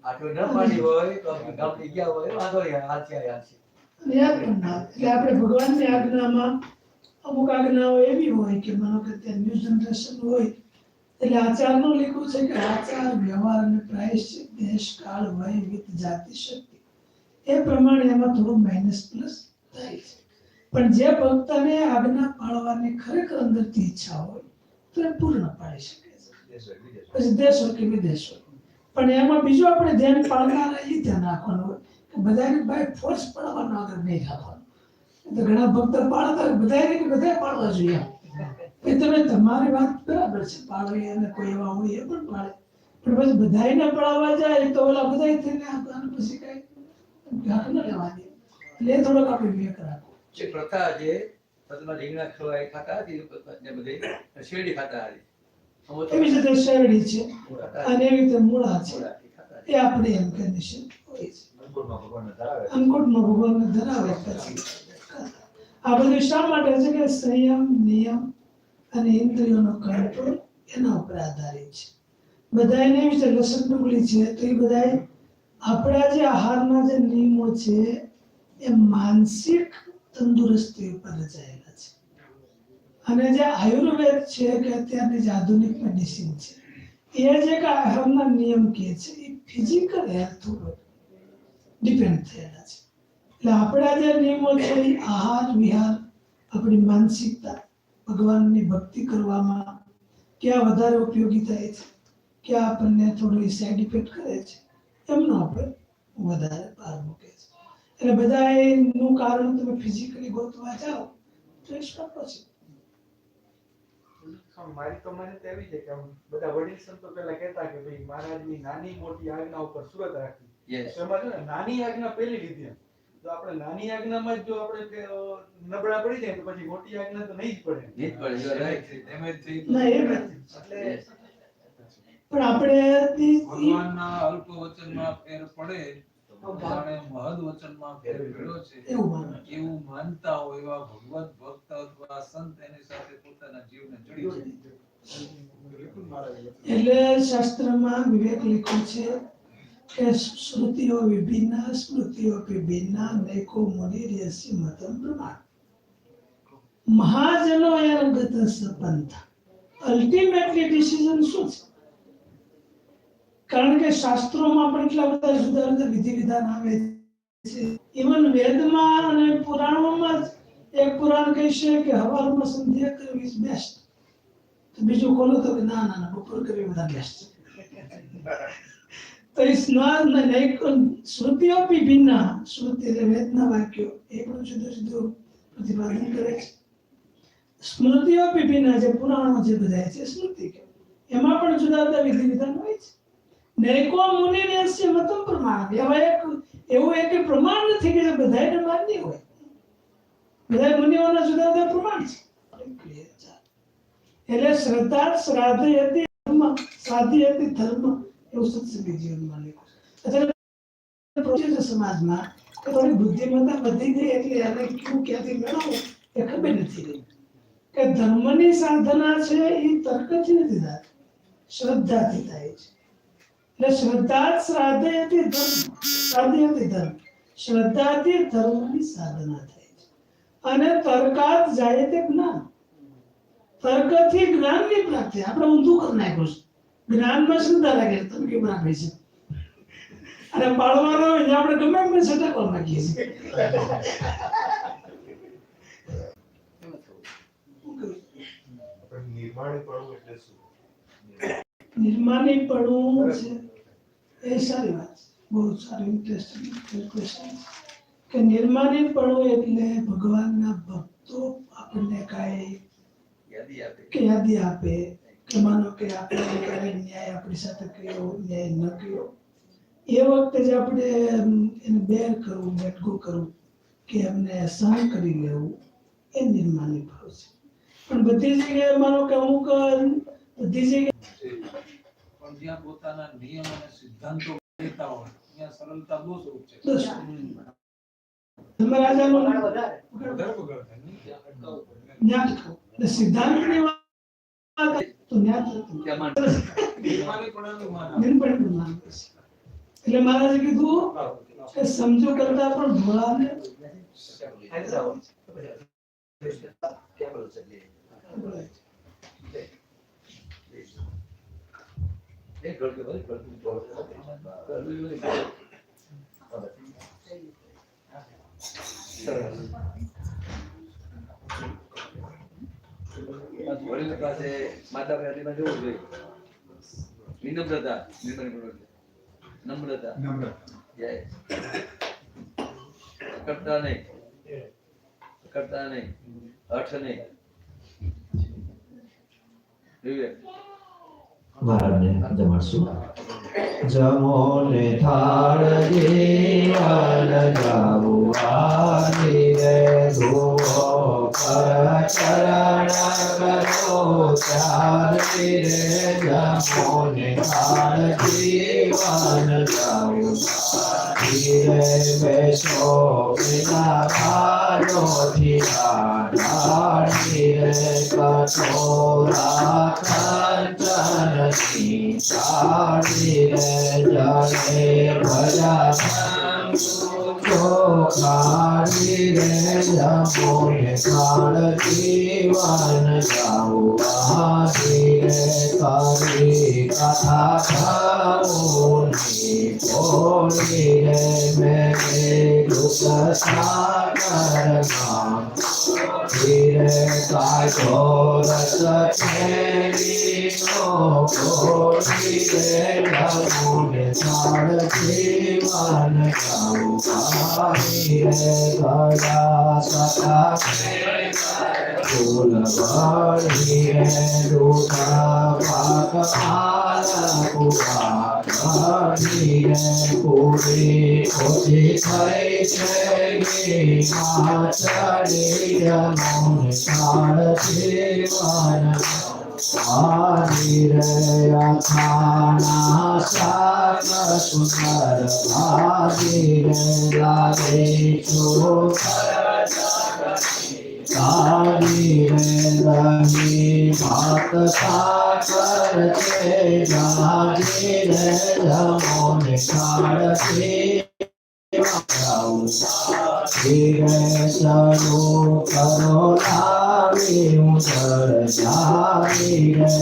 [SPEAKER 2] આટલું ન પાણી હોય તો આપણે ગામની ગયા હોય વાંધો નહીં હાલ છે.
[SPEAKER 4] અને યાદ પણ ના આવે. એટલે આપણે ભગવાનની આજ્ઞામાં અમુક આજ્ઞાઓ એવી હોય કે માનો કે ત્યાં ન્યૂ જનરેશન હોય એટલે આચારનું લખ્યું છે કે આચાર વ્યવહાર અને પ્રાયશ્ચિત દેશ કાળ વય વિત જાતિ શક્તિ એ પ્રમાણે એમાં થોડું માઇનસ પ્લસ થાય છે. પણ જે ભક્તને આજ્ઞા પાળવાની ખરેખર અંદરથી ઈચ્છા હોય તો એ પૂર્ણ પાળી શકે છે. પછી દેશ હોય કે વિદેશ હોય. પણ એમાં બીજું આપણે ધ્યાન પાળનારા એ ધ્યાન રાખવાનું હોય કે બધાને બાય ફોર્સ પાડવાનો આગળ નહીં રાખવાનું. તો ઘણા ભક્ત પાળતા હોય બધાને કે બધાએ પાળવા જોઈએ એ તમે તમારી વાત બરાબર છે, પાળવી અને કોઈ એવા હોય એ પણ પાળે, પણ પછી બધાને પડાવવા જાય તો ઓલા બધાય થઈને આને પછી કઈ ઘાટ ન લેવાની. એટલે એ થોડોક આપણે વિવેક રાખવો.
[SPEAKER 2] જે પ્રથા જે પદ્મા રીંગણા ખવાય ખાતા હતી ને બધે શેરડી ખાતા હતી.
[SPEAKER 4] એવી જ રીતે શેરડી છે
[SPEAKER 2] મૂળા
[SPEAKER 4] અને એવી રીતે મૂળા છે
[SPEAKER 2] ખાતા
[SPEAKER 4] એ આપણે એમ કન્ડિશન હોય છે.
[SPEAKER 1] અંકુરમાં ભગવાનને ધરાવે છે.
[SPEAKER 4] અંકુટમાં ભગવાનને ધરાવે પછી આ બધું શા માટે છે કે સંયમ, નિયમ અને ઇન્દ્રિયોનો કંટ્રોલ એના ઉપર આધારિત છે. બધાને એવી છે લસણ ડુંગળી છે તો એ બધા આપણા જે આહારના જે નિયમો છે એ માનસિક તંદુરસ્તી ઉપર રચાયેલા છે. અને જે આયુર્વેદ છે કે અત્યારની જે આધુનિક મેડિસિન છે એ જે કે આહારના નિયમ કે છે એ ફિઝિકલ હેલ્થ ઉપર ડિપેન્ડ થયેલા છે. એટલે આપણા જે નિયમો છે એ આહાર વિહાર, આપણી માનસિકતા, ભગવાનની ભક્તિ કરવામાં ક્યાં વધારે ઉપયોગી થાય છે, ક્યાં આપણને થોડું સાઈડ ઇફેક્ટ કરે છે, એમનો આપણે વધારે ભાર મૂકે છે. એટલે બધા એનું કારણ તમે ફિઝિકલી ગોતવા જાઓ તો એ સ્ટોપ છે.
[SPEAKER 8] મારી તો મને તો એવી છે કે આમ બધા વડીલ સંતો પહેલા કહેતા કે ભાઈ મહારાજની નાની મોટી આજ્ઞા ઉપર સુરત રાખી.
[SPEAKER 2] Yes.
[SPEAKER 8] તો એમાં છે ને નાની આજ્ઞા પહેલી લીધી એમ. તો આપણે નાની આજ્ઞામાં જ જો આપણે કે નબળા પડી જાય તો પછી મોટી આજ્ઞા તો નહીં જ પડે.
[SPEAKER 2] નીત પડે you are right. એમ જ થઈ
[SPEAKER 4] ના એ નથી.
[SPEAKER 8] એટલે
[SPEAKER 4] પણ આપણે
[SPEAKER 3] ભગવાનના અલ્પ વચનમાં ફેર પડે જાણે મહદ વચનમાં ફેર પડ્યો છે
[SPEAKER 4] એવું માનો.
[SPEAKER 3] એવું માનતા હોય એવા ભગવત ભક્ત અથવા સંત એની સાથે પોતાના જીવને જડી જાય.
[SPEAKER 4] એટલે શાસ્ત્રમાં વિવેક લખ્યું છે કે શ્રુતિઓ વિભિન્ન સ્મૃતિઓ ભિન્ન નૈકો મુનિર્યસ્ય મતમ પ્રમાણ મહાજનો અનગત સંપન્ન. અલ્ટિમેટલી ડિસિઝન શું છે? કારણ કે શાસ્ત્રોમાં પણ એટલા બધા જુદા જુદા વિધિ વિધાન આવે છે. ઇવન વેદમાં અને પુરાણોમાં જ એક પુરાણ કહેશે કે હવારમાં સંધ્યા કરવી ઇઝ બેસ્ટ, તો બીજું ખોલો તો કે ના ના ના બપોર કરવી બધા બેસ્ટ છે. તો એ સ્નાન નહીં શ્રુતિઓ બી ભિન્ન, શ્રુતિ એટલે વેદના વાક્યો એ પણ જુદું જુદું પ્રતિપાદન કરે છે. સ્મૃતિઓ બી ભિન્ન, જે પુરાણો જે બધા છે સ્મૃતિ કે એમાં પણ જુદા જુદા વિધિ વિધાન હોય છે. નૈકો મુનિર્યસ્ય મતમ પ્રમાણ. એવું એક પ્રમાણ નથી કે જે બધાને માન્ય હોય. બધા મુનિઓના જુદા જુદા પ્રમાણ છે. એટલે શ્રદ્ધા શ્રાદ્ધયતિ ધર્મ સાધ્યયતિ ધર્મ એવું સત્સંગી જીવનમાં લખ્યું છે. અત્યારે સમાજમાં થોડી બુદ્ધિમત્તા વધી ગઈ એટલે એને ક્યું ક્યાંથી મેળવવું એ ખબર નથી રહી કે ધર્મની સાધના છે એ તર્કથી નથી થતી, શ્રદ્ધાથી થાય છે. એટલે શ્રદ્ધા શ્રાદ્ધયતિ ધર્મ સાધ્યયતિ ધર્મ, શ્રદ્ધાથી ધર્મની સાધના થાય છે. અને તર્કાત જાયતે જ્ઞાન, તર્કથી જ્ઞાનની પ્રાપ્તિ. આપણે ઊંધું કરી નાખ્યું છે. જ્ઞાનમાં શ્રદ્ધા લાગે તમે કેમ રાખે છે અને પાડવાનો હોય આપણે ગમે એમ સટકવા માંગીએ છીએ. નિર્માણીપણું છે એ સારી વાત છે, બહુ સારી ઇન્ટરેસ્ટિંગ ક્વેશ્ચન કે નિર્માણીપણું એટલે ભગવાનના ભક્તો આપણને કાંઈ
[SPEAKER 2] યાદી આપે.
[SPEAKER 4] કે યાદી આપે કે માનો કે આપણે ક્યારેય ન્યાય આપણી સાથે કર્યો, ન્યાય ન કર્યો, એ વખતે જે આપણે એને બેર કરવું, લેટગો કરવું કે એમને સહન કરી લેવું એ નિર્માની ભાવ છે. પણ બધી જગ્યાએ માનો કે અમુક બધી જગ્યાએ
[SPEAKER 3] પણ જ્યાં પોતાના નિયમ અને સિદ્ધાંતો કહેતા હોય ત્યાં સરળતા બહુ સ્વરૂપ છે.
[SPEAKER 4] દોષ ધર્મરાજાનો
[SPEAKER 3] વધારે પકડ થાય ને ત્યાં અટકાવવું પડે.
[SPEAKER 4] ન્યાય થવું. એટલે સિદ્ધાંતની વાત તો ન્યાય થતું.
[SPEAKER 3] નિર્માણીપણાનું માન આપે.
[SPEAKER 4] નિર્માણનું નામ છે. એટલે મહારાજે કીધું કે સમજો કરતા પણ ભોળાને
[SPEAKER 1] કેબલ છે જે.
[SPEAKER 2] એક ગળકે બધી ગળકે
[SPEAKER 9] વડીલ પાસે માતા પિતામાં જવું જોઈએ. વિનમ્રતા, નમ્રતા, જય. કરતા નહીં, અર્થ નહીં. વિવેક.
[SPEAKER 1] મહારાજને જમાડશું. જમો ને થાળ જીવન જાવું રે ધોવો પર ચરણ કરો ચાર રે. જમો ને થાળ જીવન જાવું રે બેસો વિના ભાડોથી ઢાળી રે. કઠોરા કંચનથી ચાળી રે. જલે ભજા ચોખાડી રે. જમો ને થાળ જીવન જાવું રે. કરી કથા ખાઉની બોલી રે. મેં દુઃખ સાગર ગામ રે. કાઢો રસ ખેલીનો બોલી રે. જમો ને થાળ જીવન જાવું રે. ગયા સતા ફૂલ વળી રે. રૂખા પાક આલા કુવા વળી રે. પૂરી ઓછી થઈ છે ઘી માં ચડી. જમો ને થાળ જીવન રે. અથાણા શાક સુંદર ભાજી રે. લાગે તારી રે. દહીં ભાત સાકર છે જાજી રે. જમો ને થાળ જીવન ધીરે શરૂ કરો લાવી ઉદર જાવી રે.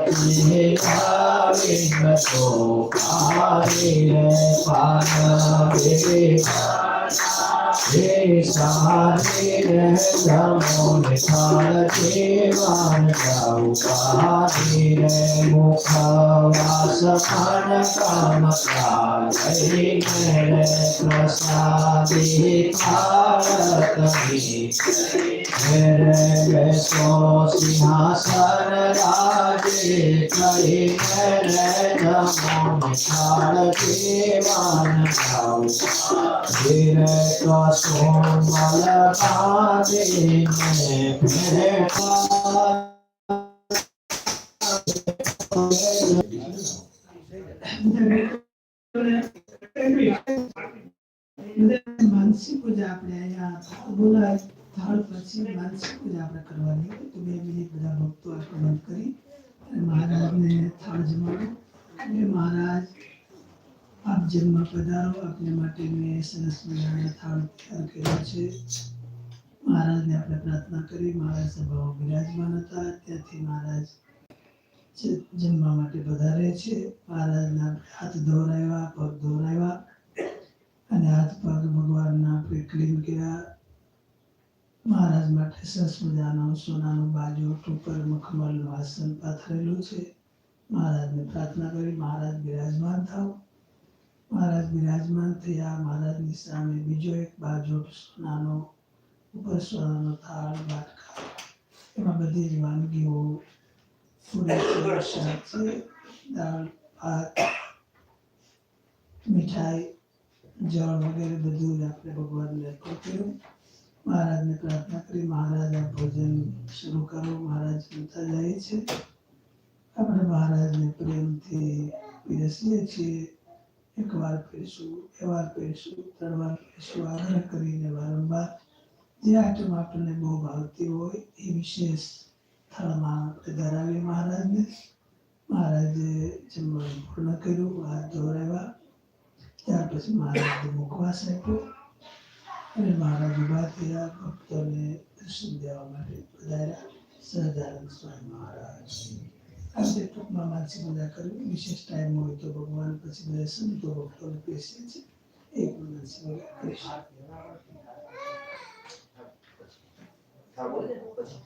[SPEAKER 1] નથી લાવી તો ખાવી રે. પાનવી સારી રે. જમો ને થાળ જીવન જાવું રે. મુખવાસ પણ કામ લઈ રે. પ્રસાદી થાળ કરી રે. બેસો સિંહાસન રાજે કરી રે. જમો ને થાળ જીવન જાવું રે. કસોમલ બાંધીને ભેટા
[SPEAKER 4] માનસી પૂજા આપણે અહીંયા બોલાય થાળ પછી માનસી પૂજા આપણે કરવાની હોય તો 2 મિનિટ બધા ભક્તો આપણે બંધ કરી અને મહારાજને થાળ જમાડો. અને મહારાજ આપ જન્મ પધારો. આપને માટે મેં સરસ મજાના થાળ તૈયાર કર્યો છે. મહારાજને આપણે પ્રાર્થના કરી. મહારાજ સભામાં બિરાજમાન હતા ત્યાંથી મહારાજ જમવા માટે પધારે છે. મહારાજના હાથ ધોવરાવ્યા, પગ ધોવરાવ્યા અને હાથ પગ ભગવાનના આપણે ક્લીન કર્યા. મહારાજ માટે સરસ મજાનો સોનાનો બાજોટ ઉપર મખમલનું આસન પાથરેલું છે. મહારાજને પ્રાર્થના કરી મહારાજ બિરાજમાન થાવ. મહારાજ બિરાજમાન થયા. મહારાજની સામે બીજો એક બાજોટ સોનાનો ઉપર સોનાનો થાળ બાટકા એમાં બધી જ વાનગીઓ પૂરી શાક છે, દાળ ભાત મીઠાઈ જળ વગેરે બધું જ આપણે ભગવાનને અર્પણ કર્યું. મહારાજને પ્રાર્થના કરી મહારાજ આ ભોજન શરૂ કરો. મહારાજ જમતા જાય છે. આપણે મહારાજને પ્રેમથી પીરસીએ છીએ. 1 વાર પીરસું, 2 વાર પીરસું, 3 વાર પીરસું આગ્રહ કરીને વારંવાર જે આઈટમ આપણને બહુ ભાવતી હોય એ વિશેષ થાળમાં આપણે ધરાવીએ મહારાજને. મહારાજે જમવાનું પૂર્ણ કર્યું, હાથ ધોવરાવ્યા. ત્યાર પછી મહારાજે મુખવાસ આપ્યો અને મહારાજ ઉભા થયા. ભક્તોને દર્શન દેવા માટે પધાર્યા. સહજાનંદ સ્વામી મહારાજ આજે ટૂંકમાં માનસી પૂજા કરવી. વિશેષ ટાઈમ હોય તો ભગવાન પછી બધા સંતો ભક્તોને બેસીએ છીએ. એક માનસી પૂજા કરીશું.
[SPEAKER 1] હા બોલે ને પછી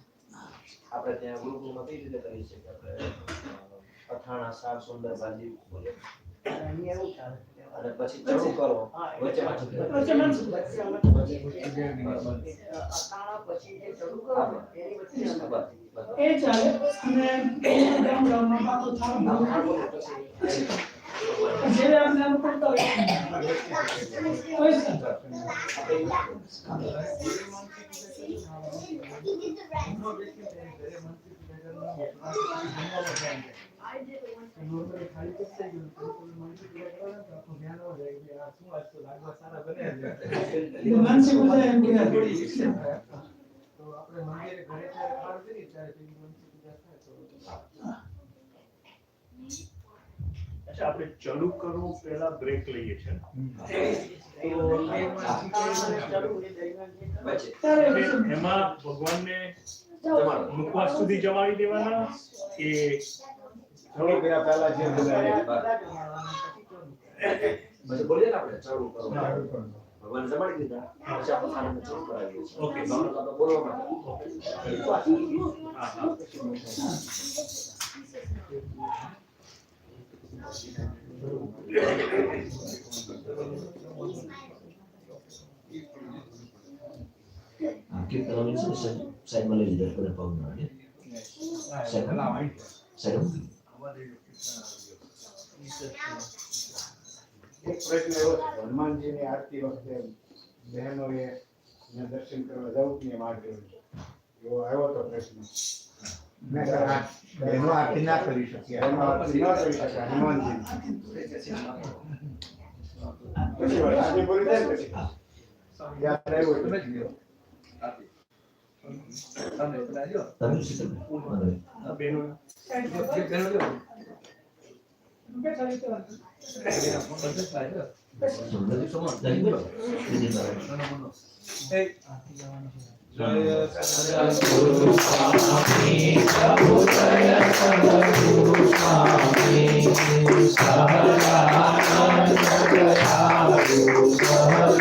[SPEAKER 1] આપણે ત્યાં ગુરુકુળમાં કઈ રીતે કરી છે કે આપણે અથાણા શાક સુંદર ભાજી બોલે અને પછી ચડું કરો વચ્ચે પાછું
[SPEAKER 4] એ ચાલે અને ગામડામાં પાકો થાળ જે આપણે આમ કરતા હોય સર માનસિક બધા એમ કે
[SPEAKER 6] અચ્છા આપણે ચાલુ કરવું પહેલા બ્રેક લઈએ છીએ એમાં ભગવાનને મુખવાસ સુધી જમાડી દેવાના કે
[SPEAKER 5] થોડું પહેલા જે
[SPEAKER 1] પછી બોલીએ ને આપણે ચડું કરો ભગવાન જમાડી દીધા પછી આપણે ખાનાને ચડું કરાવીએ છીએ
[SPEAKER 6] ઓકે
[SPEAKER 1] આપણે બોલવા માટે
[SPEAKER 6] હા હા
[SPEAKER 1] Keep the lines side માં લઈ લીધા થોડા પગના ને સાઈડ
[SPEAKER 5] એક પ્રશ્ન એવો છે હનુમાનજીની આરતી વખતે બહેનોએ દર્શન કરવા જવું કે માર્ગ એવો આવ્યો તો પ્રશ્ન બહેનો આરતી ના કરી શકે હનુમાનજી પછી આજે બોલી જાય પછી યાદ આવ્યું
[SPEAKER 1] તમે
[SPEAKER 6] બેનો
[SPEAKER 1] નથી સમજ નહીં બોલો દીદી
[SPEAKER 2] સદગુરુ સ્વામી પ્રભુ જય સદગુરુ સ્વામી સહજાનંદ દયાળુ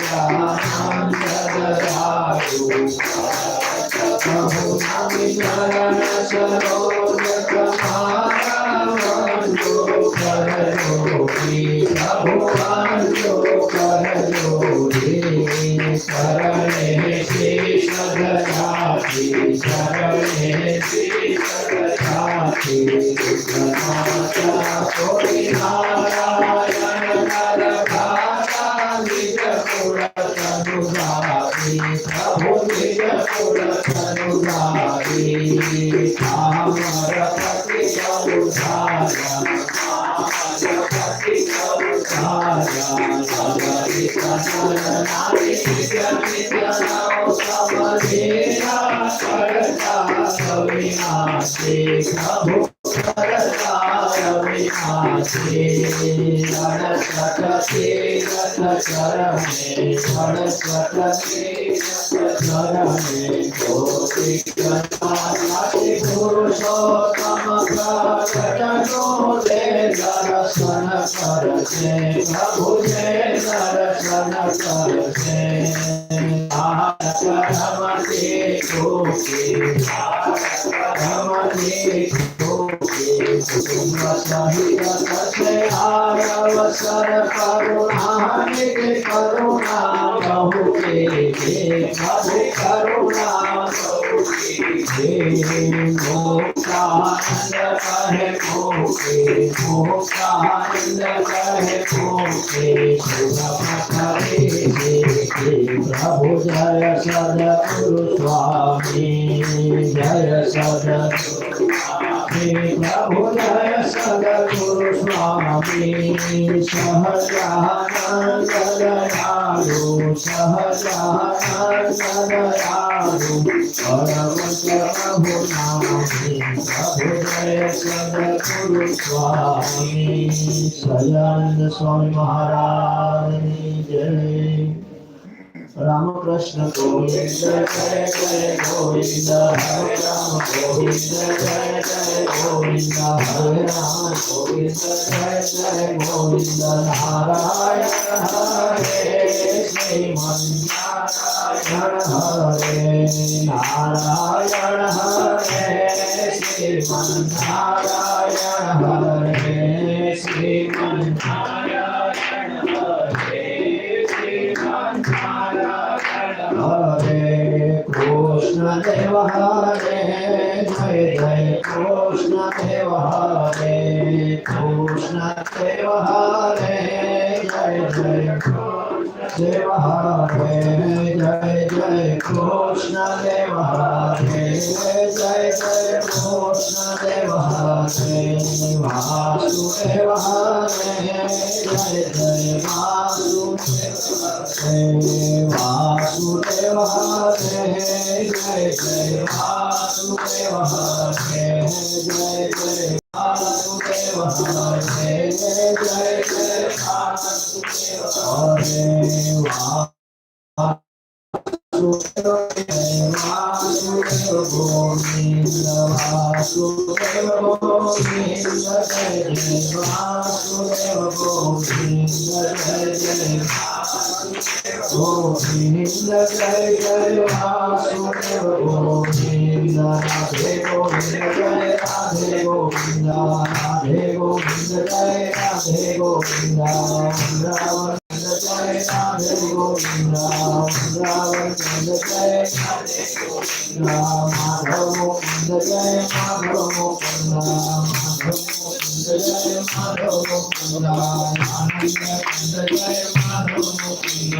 [SPEAKER 2] સહજાનંદ દયાળુ પ્રભુ નામી ચરણ સરોજ તમારા વંદો કરજો પ્રભુ વંદો કરજો શરણે શીશ દયાથી શરણે શીશ દયાથી માતા કોઈ નારાયણ નર ભાતા નિજ કુળ તનુજારી પ્રભુ નિજ કુળ તનુજારી અમર પતિ ગૌધારા અમર પતિ ગૌધારા સગરી સનનારી નિત્ય નિત્ય નવ સમધેરા કરતા વિનાશી પ્રભુ કરતા વિનાશી સરસ્વતી રથ ચરણે સરસ્વતી રથ ચરણે કોટિ કનાથી પુરુષોત્તમ પ્રકટનો દે દર્શન કરશે પ્રભુ જે દર્શન કરશે રમતી કોકી રમતી કોકી કુટુંબ સહિત થશે અવસર કરુણા કરુણા બહુ કે પ્રભુ કરુણા બહુ કે મોક્ષાનંદ કહે કોકે મોક્ષાનંદ કહે કોકે પ્રભુ જય સદગુરુ સ્વામી જય સદગુરુ સ્વામી પ્રભુ જય સદગુરુ સ્વામી સહજાનંદ દયાળુ સહજાનંદ દયાળુ પરમ પ્રભુ નામી પ્રભુ જય સદગુરુ સ્વામી સહજાનંદ સ્વામી મહારાજની જય રામકૃષ્ણ ગોવિંદ જય જય ગોવિંદ હરે રામ ગોવિંદ જય જય ગોવિંદ હરે રામ ગોવિંદ જય જય ગોવિંદ નારાયણ હરે શ્રીમન્નારાયણ
[SPEAKER 1] नारायण हरे श्रीमन्नारायण हरे श्रीमन्नारायण हरे श्रीमन्नारायण हरे कृष्ण देव हरे जय जय कृष्ण देव हरे कृष्ण देव हरे जय जय देव हरे जय जय कृष्ण देव हरे जय जय कृष्ण देव हरे वासुदेव हरे जय जय वासुदेव हरे जय जय वासुदेव हरे जय जय वासुदेव हरे जय जय वासुदेव हरे वासुदेव गोविंद वासुदेव गोविंद जय जय वासुदेव गोविंद जय जय गोविंद जय जय वासुदेव गोविंद राधे गोविंद जय राधे गोविंद राधे गोविंद जय राधे गोविंद वृंदावन जय राधे गोविंद वृंदावन जय राधे गोविंद माधव मुकुंद जय माधव मुकुंद माधव मुकुंद जय माधव मुकुंद आनंद जय माधव मुकुंद